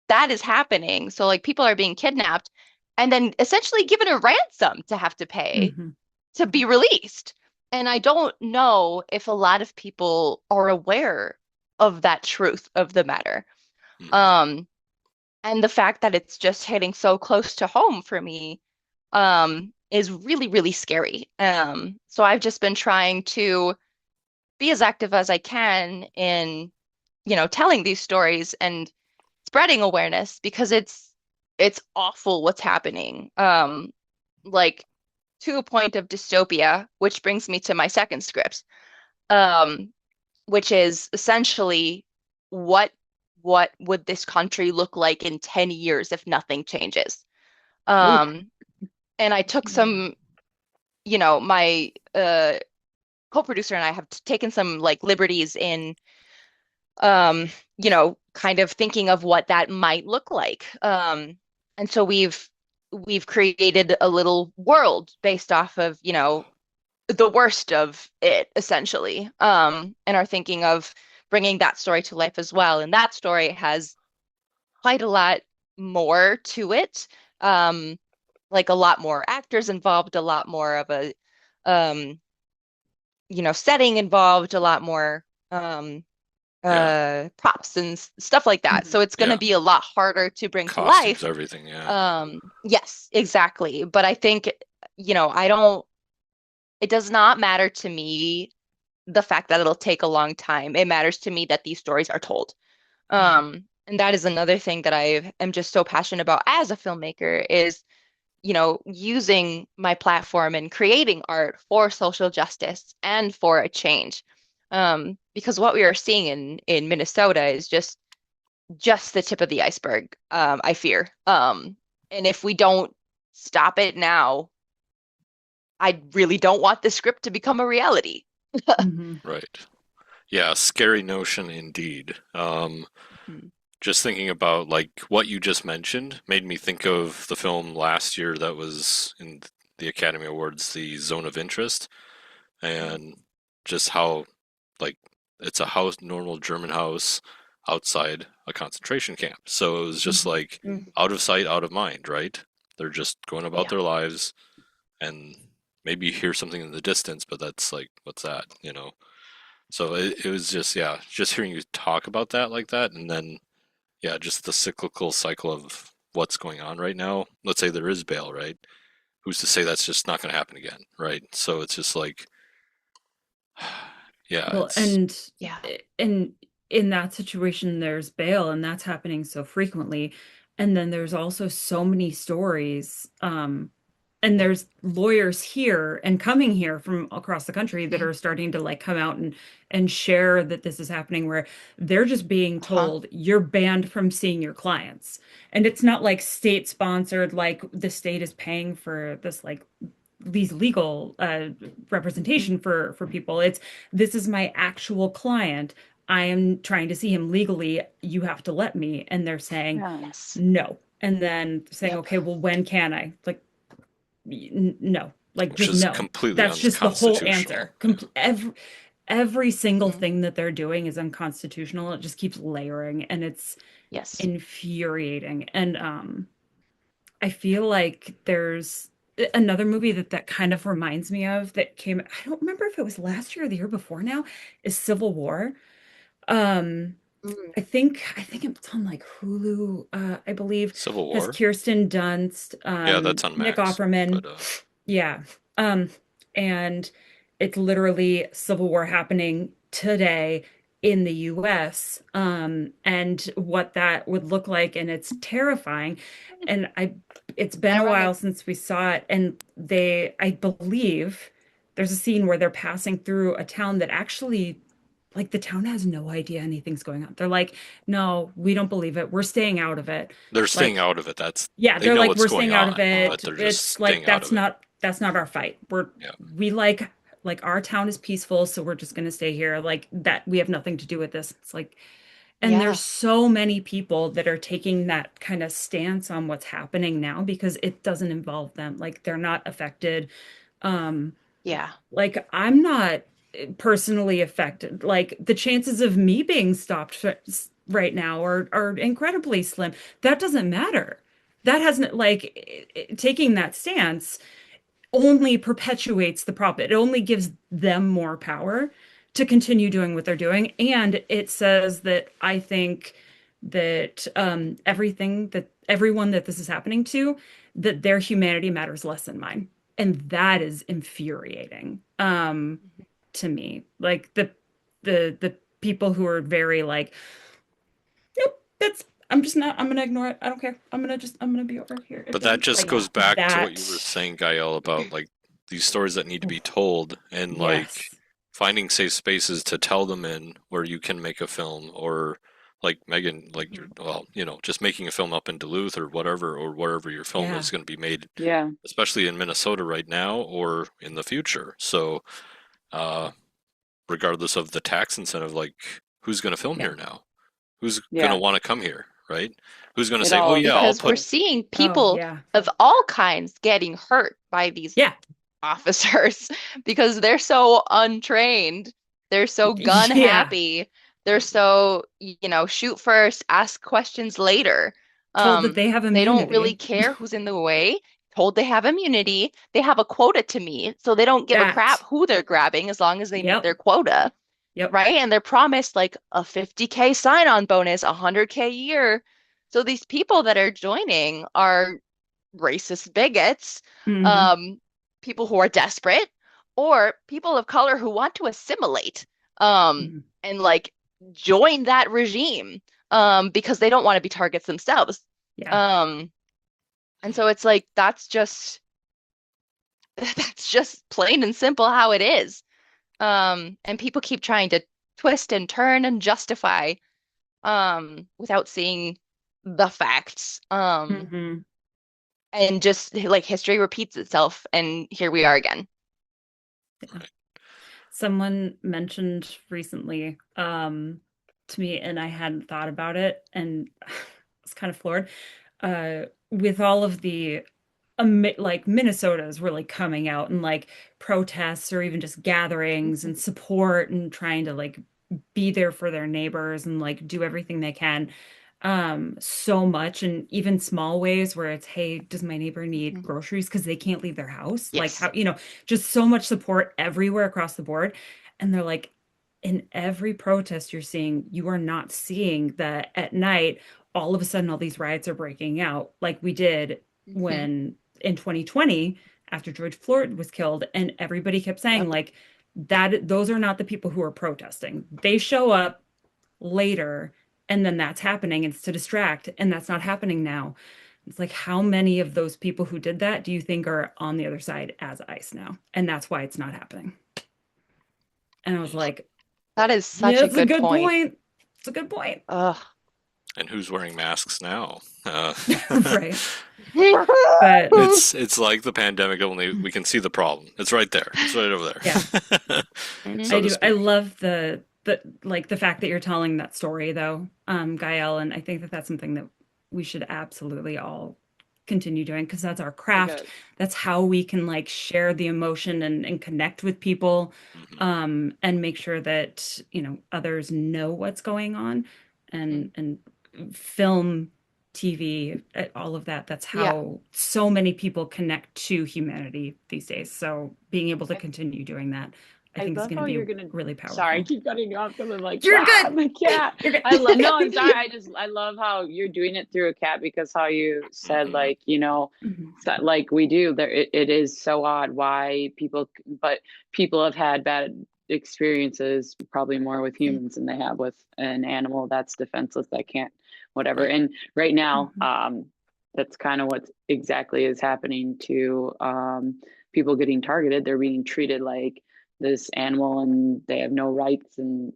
that is happening. So like people are being kidnapped and then essentially given a ransom to have to pay Hmm. to be released. And I don't know if a lot of people are aware of that truth of the matter. Mm. Um, and the fact that it's just hitting so close to home for me, is really, really scary. So I've just been trying to be as active as I can in, telling these stories and spreading awareness because it's awful what's happening. Like to a point of dystopia, which brings me to my second script, um, which is essentially what what would this country look like in 10 years if nothing changes? Ooh. Um, and I took Yeah. some, my co-producer and I have taken some like liberties in, um, kind of thinking of what that might look like. And so we've created a little world based off of, the worst of it, essentially, and are thinking of bringing that story to life as well. And that story has quite a lot more to it, like a lot more actors involved, a lot more of a, um, setting involved, a lot more Yeah. props and stuff like that. So it's going to Yeah. be a lot harder to bring to Costumes, life. everything. Yeah. Yes, exactly. But I think, I don't, it does not matter to me the fact that it'll take a long time. It matters to me that these stories are told. And that is another thing that I am just so passionate about as a filmmaker is, using my platform and creating art for social justice and for a change. Because what we are seeing in Minnesota is just the tip of the iceberg, I fear. And if we don't stop it now, I really don't want this script to become a reality. Right. Yeah, scary notion indeed. Just thinking about like what you just mentioned made me think of the film last year that was in the Academy Awards, The Zone of Interest, and just how like it's a house, normal German house outside a concentration camp. So it was just like out of sight, out of mind, right? They're just going about Yeah. their lives and maybe you hear something in the distance, but that's like, what's that, So it was just, yeah, just hearing you talk about that like that, and then, yeah, just the cyclical cycle of what's going on right now. Let's say there is bail, right? Who's to say that's just not going to happen again, right? So it's just like, yeah, Well, it's Yeah. and in that situation, there's bail, and that's happening so frequently. And then there's also so many stories, and there's lawyers here and coming here from across the country that are starting to like come out and share that this is happening, where they're just being told you're banned from seeing your clients. And it's not like state sponsored, like the state is paying for this, like these legal representation for people. It's, this is my actual client. I am trying to see him legally. You have to let me. And they're saying Yeah. Yes. no. And then saying, Yep. okay, well, when can I? Like, no, like which just is no. completely That's just the whole unconstitutional. answer. Every single Mhm. thing that they're doing is unconstitutional. It just keeps layering, and it's Yes. infuriating. And I feel like there's another movie that kind of reminds me of that came, I don't remember if it was last year or the year before now, is Civil War. Um, Mm. I think it's on like Hulu, I believe, Civil has War? Kirsten Dunst, Yeah, that's on Nick Max. Offerman. But Yeah. Um, and it's literally Civil War happening today in the US, and what that would look like, and it's terrifying. And it's been a while Ironic. since we saw it, and I believe there's a scene where they're passing through a town that actually, like, the town has no idea anything's going on. They're like, no, we don't believe it. We're staying out of it. they're staying Like, out of it. yeah, They they're know like, what's we're going staying out of on, Oh, but it. they're just It's like, staying out of it. that's not our fight. Yeah. We like our town is peaceful, so we're just gonna stay here. Like that, we have nothing to do with this. It's like, and yeah. there's so many people that are taking that kind of stance on what's happening now because it doesn't involve them. Like they're not affected. Um, Yeah. like I'm not personally affected. Like the chances of me being stopped right now are incredibly slim. That doesn't matter. That hasn't, like, taking that stance only perpetuates the problem. It only gives them more power to continue doing what they're doing. And it says that I think that everyone that this is happening to, that their humanity matters less than mine. And that is infuriating, to me. Like the people who are very like, nope, I'm just not, I'm gonna ignore it. I don't care. I'm gonna be over here. It But that doesn't, just like, goes back to what that. you were saying, Gael, about like these stories that need to be told and like Yes. finding safe spaces to tell them in where you can make a film or like Megan, like you're, well, just making a film up in Duluth or whatever, or wherever your film Yeah. is going to be made, Yeah. especially in Minnesota right now or in the future. So, regardless of the tax incentive, like who's going to film Yeah. here now? Who's gonna Yeah. want to come here, right? Who's gonna It say, "Oh all yeah, I'll Because we're put." seeing Oh, people yeah. of all kinds getting hurt by these Yeah. officers because they're so untrained. They're so gun Yeah. happy. They're so, shoot first, ask questions later. Told that they have They don't really immunity. care who's in the way. Told they have immunity. They have a quota to meet, so they don't give a crap That. who they're grabbing as long as they meet Yep. their quota, Yep. right? And they're promised like a 50K sign-on bonus, 100K a year. So these people that are joining are racist bigots, Hmm. um, people who are desperate, or people of color who want to assimilate, Hmm. and like join that regime, because they don't want to be targets themselves. Yeah. Um, and so it's like that's just plain and simple how it is. And people keep trying to twist and turn and justify, without seeing the facts. Hmm. And just like history repeats itself, and here we are again. Yeah. Someone mentioned recently to me, and I hadn't thought about it, and I was kind of floored. With all of the like Minnesota's really coming out and like protests or even just gatherings Mhm. and support and trying to like be there for their neighbors and like do everything they can, so much, and even small ways where it's, hey, does my neighbor need Mhm. groceries because they can't leave their house, like Yes. how, just so much support everywhere across the board. And they're like, in every protest you're seeing, you are not seeing that at night all of a sudden all these riots are breaking out like we did Mhm. when in 2020 after George Floyd was killed, and everybody kept saying Yep. like that those are not the people who are protesting. They show up later, and then that's happening. It's to distract, and that's not happening now. It's like, how many of those people who did that do you think are on the other side as ICE now? And that's why it's not happening. And I was like, That is such yeah, a it's a good good point. point. It's a good point. Ugh. And who's wearing masks now? Right. But It's like the pandemic, only we can see the problem. It's right there. It's right over yeah, there, Mhm. so I to do. I speak. love the like the fact that you're telling that story though, Gael, and I think that that's something that we should absolutely all continue doing because that's our I craft. got That's how we can like share the emotion and connect with people, Hmm. and make sure that, others know what's going on, Mhm. and film, TV, all of that. That's Yeah. how so many people connect to humanity these days. So being able to I, continue doing that, I I think is love going to how be you're gonna. really Sorry, I powerful. keep cutting you off because I'm like, You're ah, good. my cat. You're I love. No, I'm good. sorry. I love how you're doing it through a cat because how you said Hmm. like Mhm. like we do there. It is so odd why people, but people have had bad experiences probably more with humans than they have with an animal that's defenseless that can't whatever. Right. And right now, Mhm. that's kind of what exactly is happening to people getting targeted. They're being treated like this animal and they have no rights and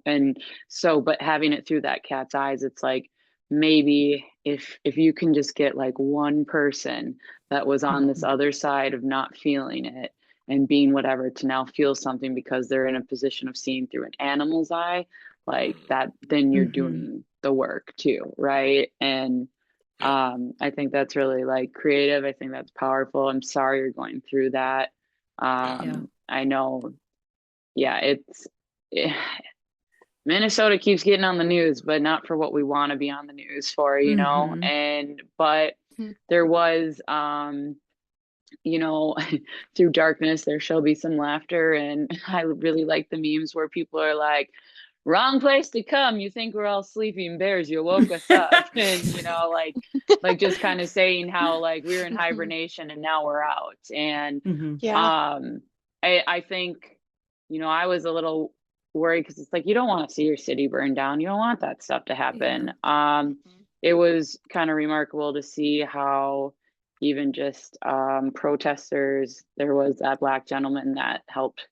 and so but having it through that cat's eyes, it's like maybe if you can just get like one person that was on this Mhm. other side of not feeling it and being whatever to now feel something because they're in a position of seeing through an animal's eye, like Hmm. that, then you're Mhm. doing the work too, right? And Yeah. I think that's really like creative. I think that's powerful. I'm sorry you're going through that. Yeah. Yeah. I know, yeah, eh, Minnesota keeps getting on the news, but not for what we want to be on the news for, Mhm. and but Mhm. there was you know, through darkness there shall be some laughter, and I really like the memes where people are like, wrong place to come. You think we're all sleeping bears. You woke us up. And, like just kind of saying how like we were in Mhm. hibernation and now we're out. And Mhm. Yeah. um I think, I was a little worried because it's like you don't want to see your city burn down. You don't want that stuff to Yeah. happen. Mhm. It was kind of remarkable to see how even just protesters, there was that black gentleman that helped.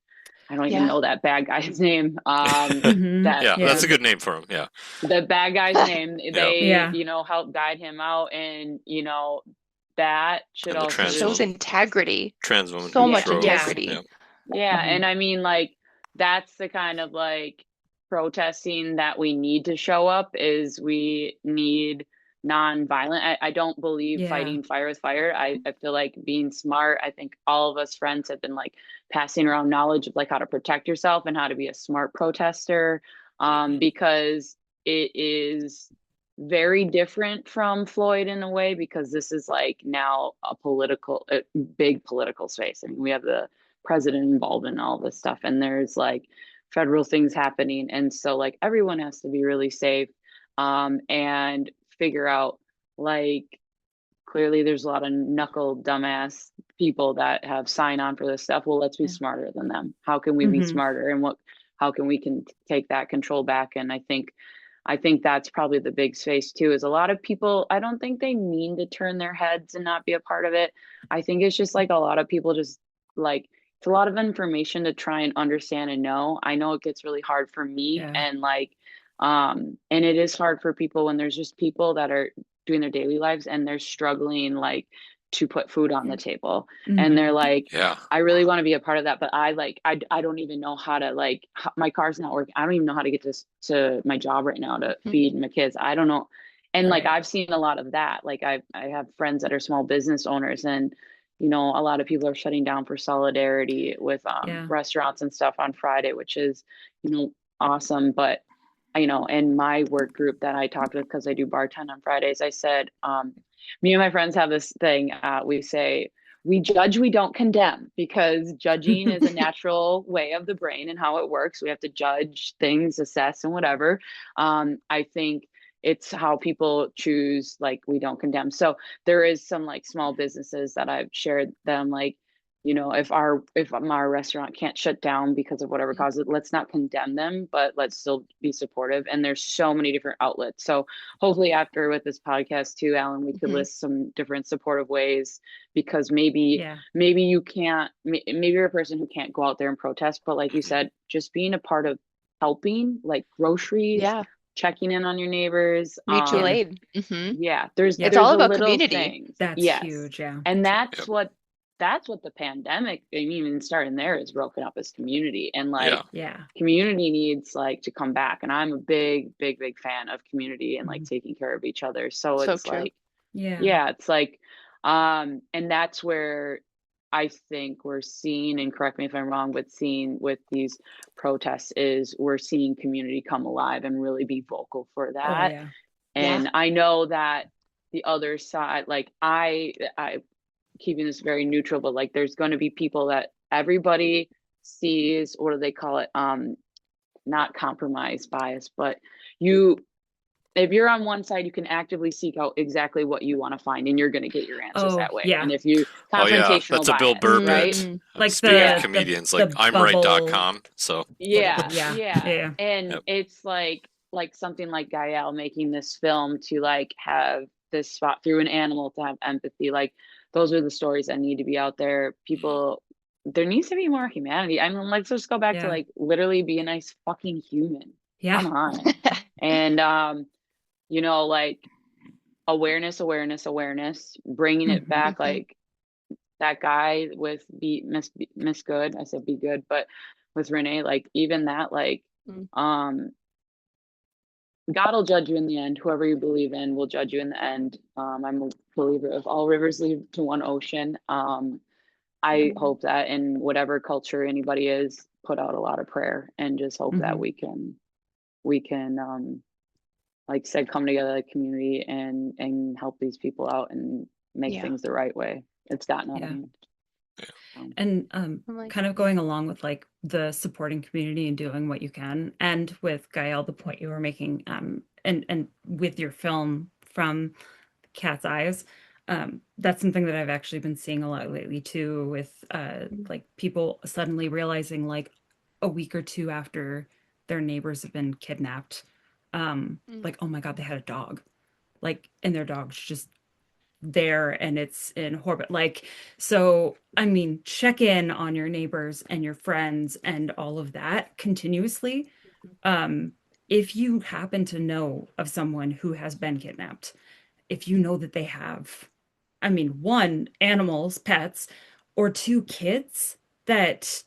I don't even Yeah. know that bad guy's name. Mhm. That Yeah, that's Yeah. a good name for him. Yeah. the bad guy's name. Yeah. They, Yeah. helped guide him out, and that should And the also trans Shows woman, really, integrity. trans woman So who much yeah, drove. Yeah. integrity. Yeah. yeah. Mhm. And I mean, like, that's the kind of like protesting that we need to show up is we need non-violent. I don't believe fighting fire with fire. I feel like being smart. I think all of us friends have been like passing around knowledge of like how to protect yourself and how to be a smart protester, because it is very different from Floyd in a way, because this is like now a big political space. I mean, we have the president involved in all this stuff, and there's like federal things happening, and so like everyone has to be really safe, and figure out, like, clearly there's a lot of knuckle dumbass people that have signed on for this stuff. Well, let's be smarter than them. How can we be smarter, and how can we take that control back? And I think that's probably the big space too, is a lot of people, I don't think they mean to turn their heads and not be a part of it. I think it's just like a lot of people just like, it's a lot of information to try and understand and know. I know it gets really hard for me, and like, and it is hard for people when there's just people that are doing their daily lives and they're struggling like to put food on the table, and they're like, I really want to be a part of that, but I don't even know how to, like, my car's not working. I don't even know how to get to my job right now to feed my kids. I don't know. And like, I've seen a lot of that. Like I have friends that are small business owners, and you know, a lot of people are shutting down for solidarity with restaurants and stuff on Friday, which is, you know, awesome. But you know, in my work group that I talked with, because I do bartend on Fridays, I said, me and my friends have this thing. We say, we judge, we don't condemn, because judging is a natural way of the brain and how it works. We have to judge things, assess, and whatever. I think it's how people choose, like, we don't condemn. So there is some like small businesses that I've shared them, like, you know, if our restaurant can't shut down because of whatever cause it, let's not condemn them, but let's still be supportive. And there's so many different outlets. So hopefully after with this podcast too, Alan, we could list some different supportive ways, because maybe you can't, maybe you're a person who can't go out there and protest, but like you said, just being a part of helping, like groceries, checking in on your neighbors, mutual aid. There's all about little community. Things. That's huge. And that's what the pandemic, I mean, even starting there, is broken up as community, and like community needs like to come back. And I'm a big fan of community and like taking care of each other. So it's true. Like, it's like, and that's where I think we're seeing, and correct me if I'm wrong, but seeing with these protests is we're seeing community come alive and really be vocal for that. And I know that the other side, like I keeping this very neutral, but like there's going to be people that everybody sees, what do they call it? Not compromise bias, but if you're on one side, you can actively seek out exactly what you want to find, and you're going to get your answers that way. And if you confrontational that's a Bill Burr right? bit. Like speaking of comedians, like I'mRight.com. So and it's like something like Gael making this film to like have this spot through an animal to have empathy. Like, those are the stories that need to be out there. People, there needs to be more humanity. I mean, let's just go back to like literally be a nice fucking human. Come on. And you know, like awareness, bringing it back. Like that guy with Miss Good, I said be good, but with Renee, like even that, like God will judge you in the end. Whoever you believe in will judge you in the end. I'm a believer of all rivers lead to one ocean. I hope that in whatever culture anybody is, put out a lot of prayer and just hope that we can, like said, come together like community and help these people out and make things the right way. It's gotten out of hand. And kind of going along with like the supporting community and doing what you can, and with Gael, the point you were making, and with your film From Cat's Eyes, that's something that I've actually been seeing a lot lately too, with like people suddenly realizing like a week or two after their neighbors have been kidnapped, like, oh my God, they had a dog, like, and their dog's just there and it's in orbit. Like, so I mean, check in on your neighbors and your friends and all of that continuously. If you happen to know of someone who has been kidnapped, if you know that they have, I mean, one, animals, pets, or two, kids that,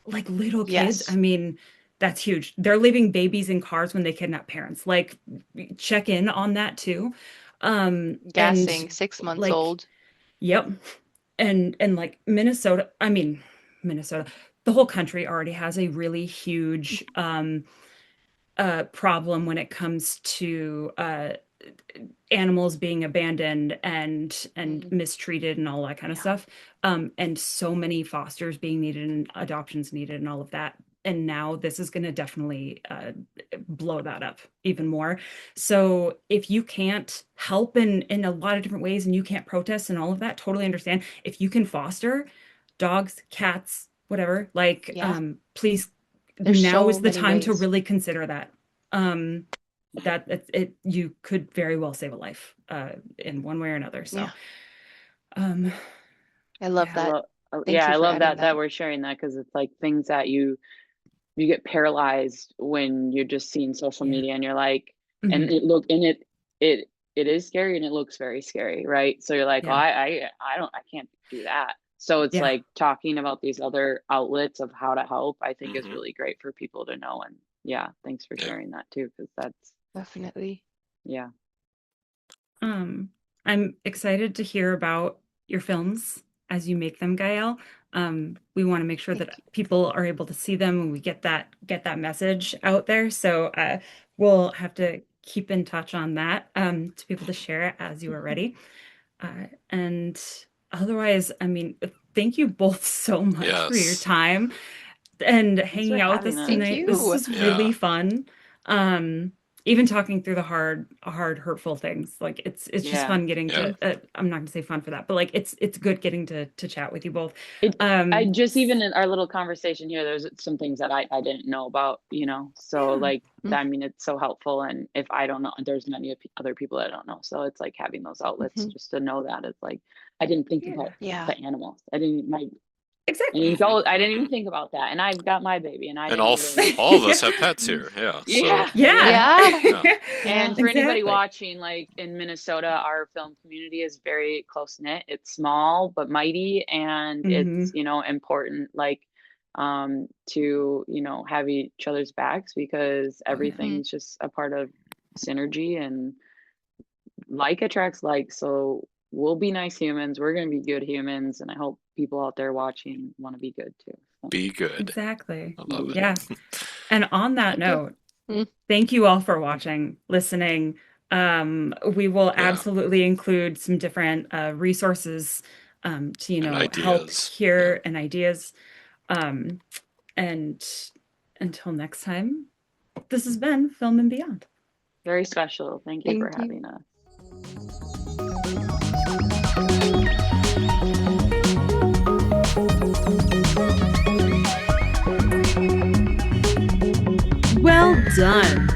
like little kids, I mean, that's huge. They're leaving babies in cars when they kidnap parents. Like, check in on that too. And Gassing 6 months like, old. yep. And like Minnesota, I mean, Minnesota, the whole country already has a really huge problem when it comes to animals being abandoned and Mm, mistreated and all that kind of yeah. stuff. And so many fosters being needed and adoptions needed and all of that. And now this is going to definitely blow that up even more. So if you can't help in a lot of different ways and you can't protest and all of that, totally understand. If you can foster dogs, cats, whatever, like Yeah. please, There's now is so the many time to ways. really consider that. That you could very well save a life in one way or another. So Yeah. um I love yeah. I that. love, Thank yeah, you I for love adding that that. we're sharing that because it's like things that you get paralyzed when you're just seeing social Yeah. media and you're like, and Mhm. it is scary and it looks very scary, right? So you're like, oh, Yeah. I can't do that. So it's Yeah. like talking about these other outlets of how to help, I think is Hmm. really great for people to know. And yeah, thanks for Yeah. sharing that too, because that's, Definitely. yeah. I'm excited to hear about your films as you make them, Gael. We want to make sure Thank that people are able to see them and we get that message out there. So we'll have to keep in touch on that to be able to share it as you are you. ready. And otherwise, I mean, thank you both so much for your Yes. time and Thanks for hanging out with having us us. Thank tonight. This you. was really Yeah. fun. Um, Even talking through the hard, hurtful things. Like it's just Yeah. fun getting Yeah. to I'm not gonna say fun for that, but like it's good getting to chat with you both. I just, even S- in our little conversation here, there's some things that I didn't know about, so yeah. like, Mm, I mean, it's so helpful. And if I don't know, there's many other people that don't know. So it's like having those outlets mhm. just to know that it's like, I didn't think Yeah. about Yeah. the animals. I Exactly. didn't even think about that. And I've got my baby and I And didn't even, all of us have pets here. Yeah. So yeah, yeah. Yeah. Yeah. yeah. Yeah. And for anybody Exactly. watching, like in Minnesota, our film community is very close knit. It's small but mighty, and it's, Hmm. important, like, to, have each other's backs, because Oh yeah. Mhm. everything's just a part of synergy, and like attracts like. So we'll be nice humans. We're going to be good humans. And I hope people out there watching want to be good too. So, Be good. Exactly. I love mhm. it. Yeah. And on that Thank you. note, Mm, thank you all for watching, listening. We will Yeah. absolutely include some different resources to, And help ideas. Yeah. here and ideas. Um, and until next time, this has been Film and Beyond. Very special. Thank you for Thank you. having us. Well done.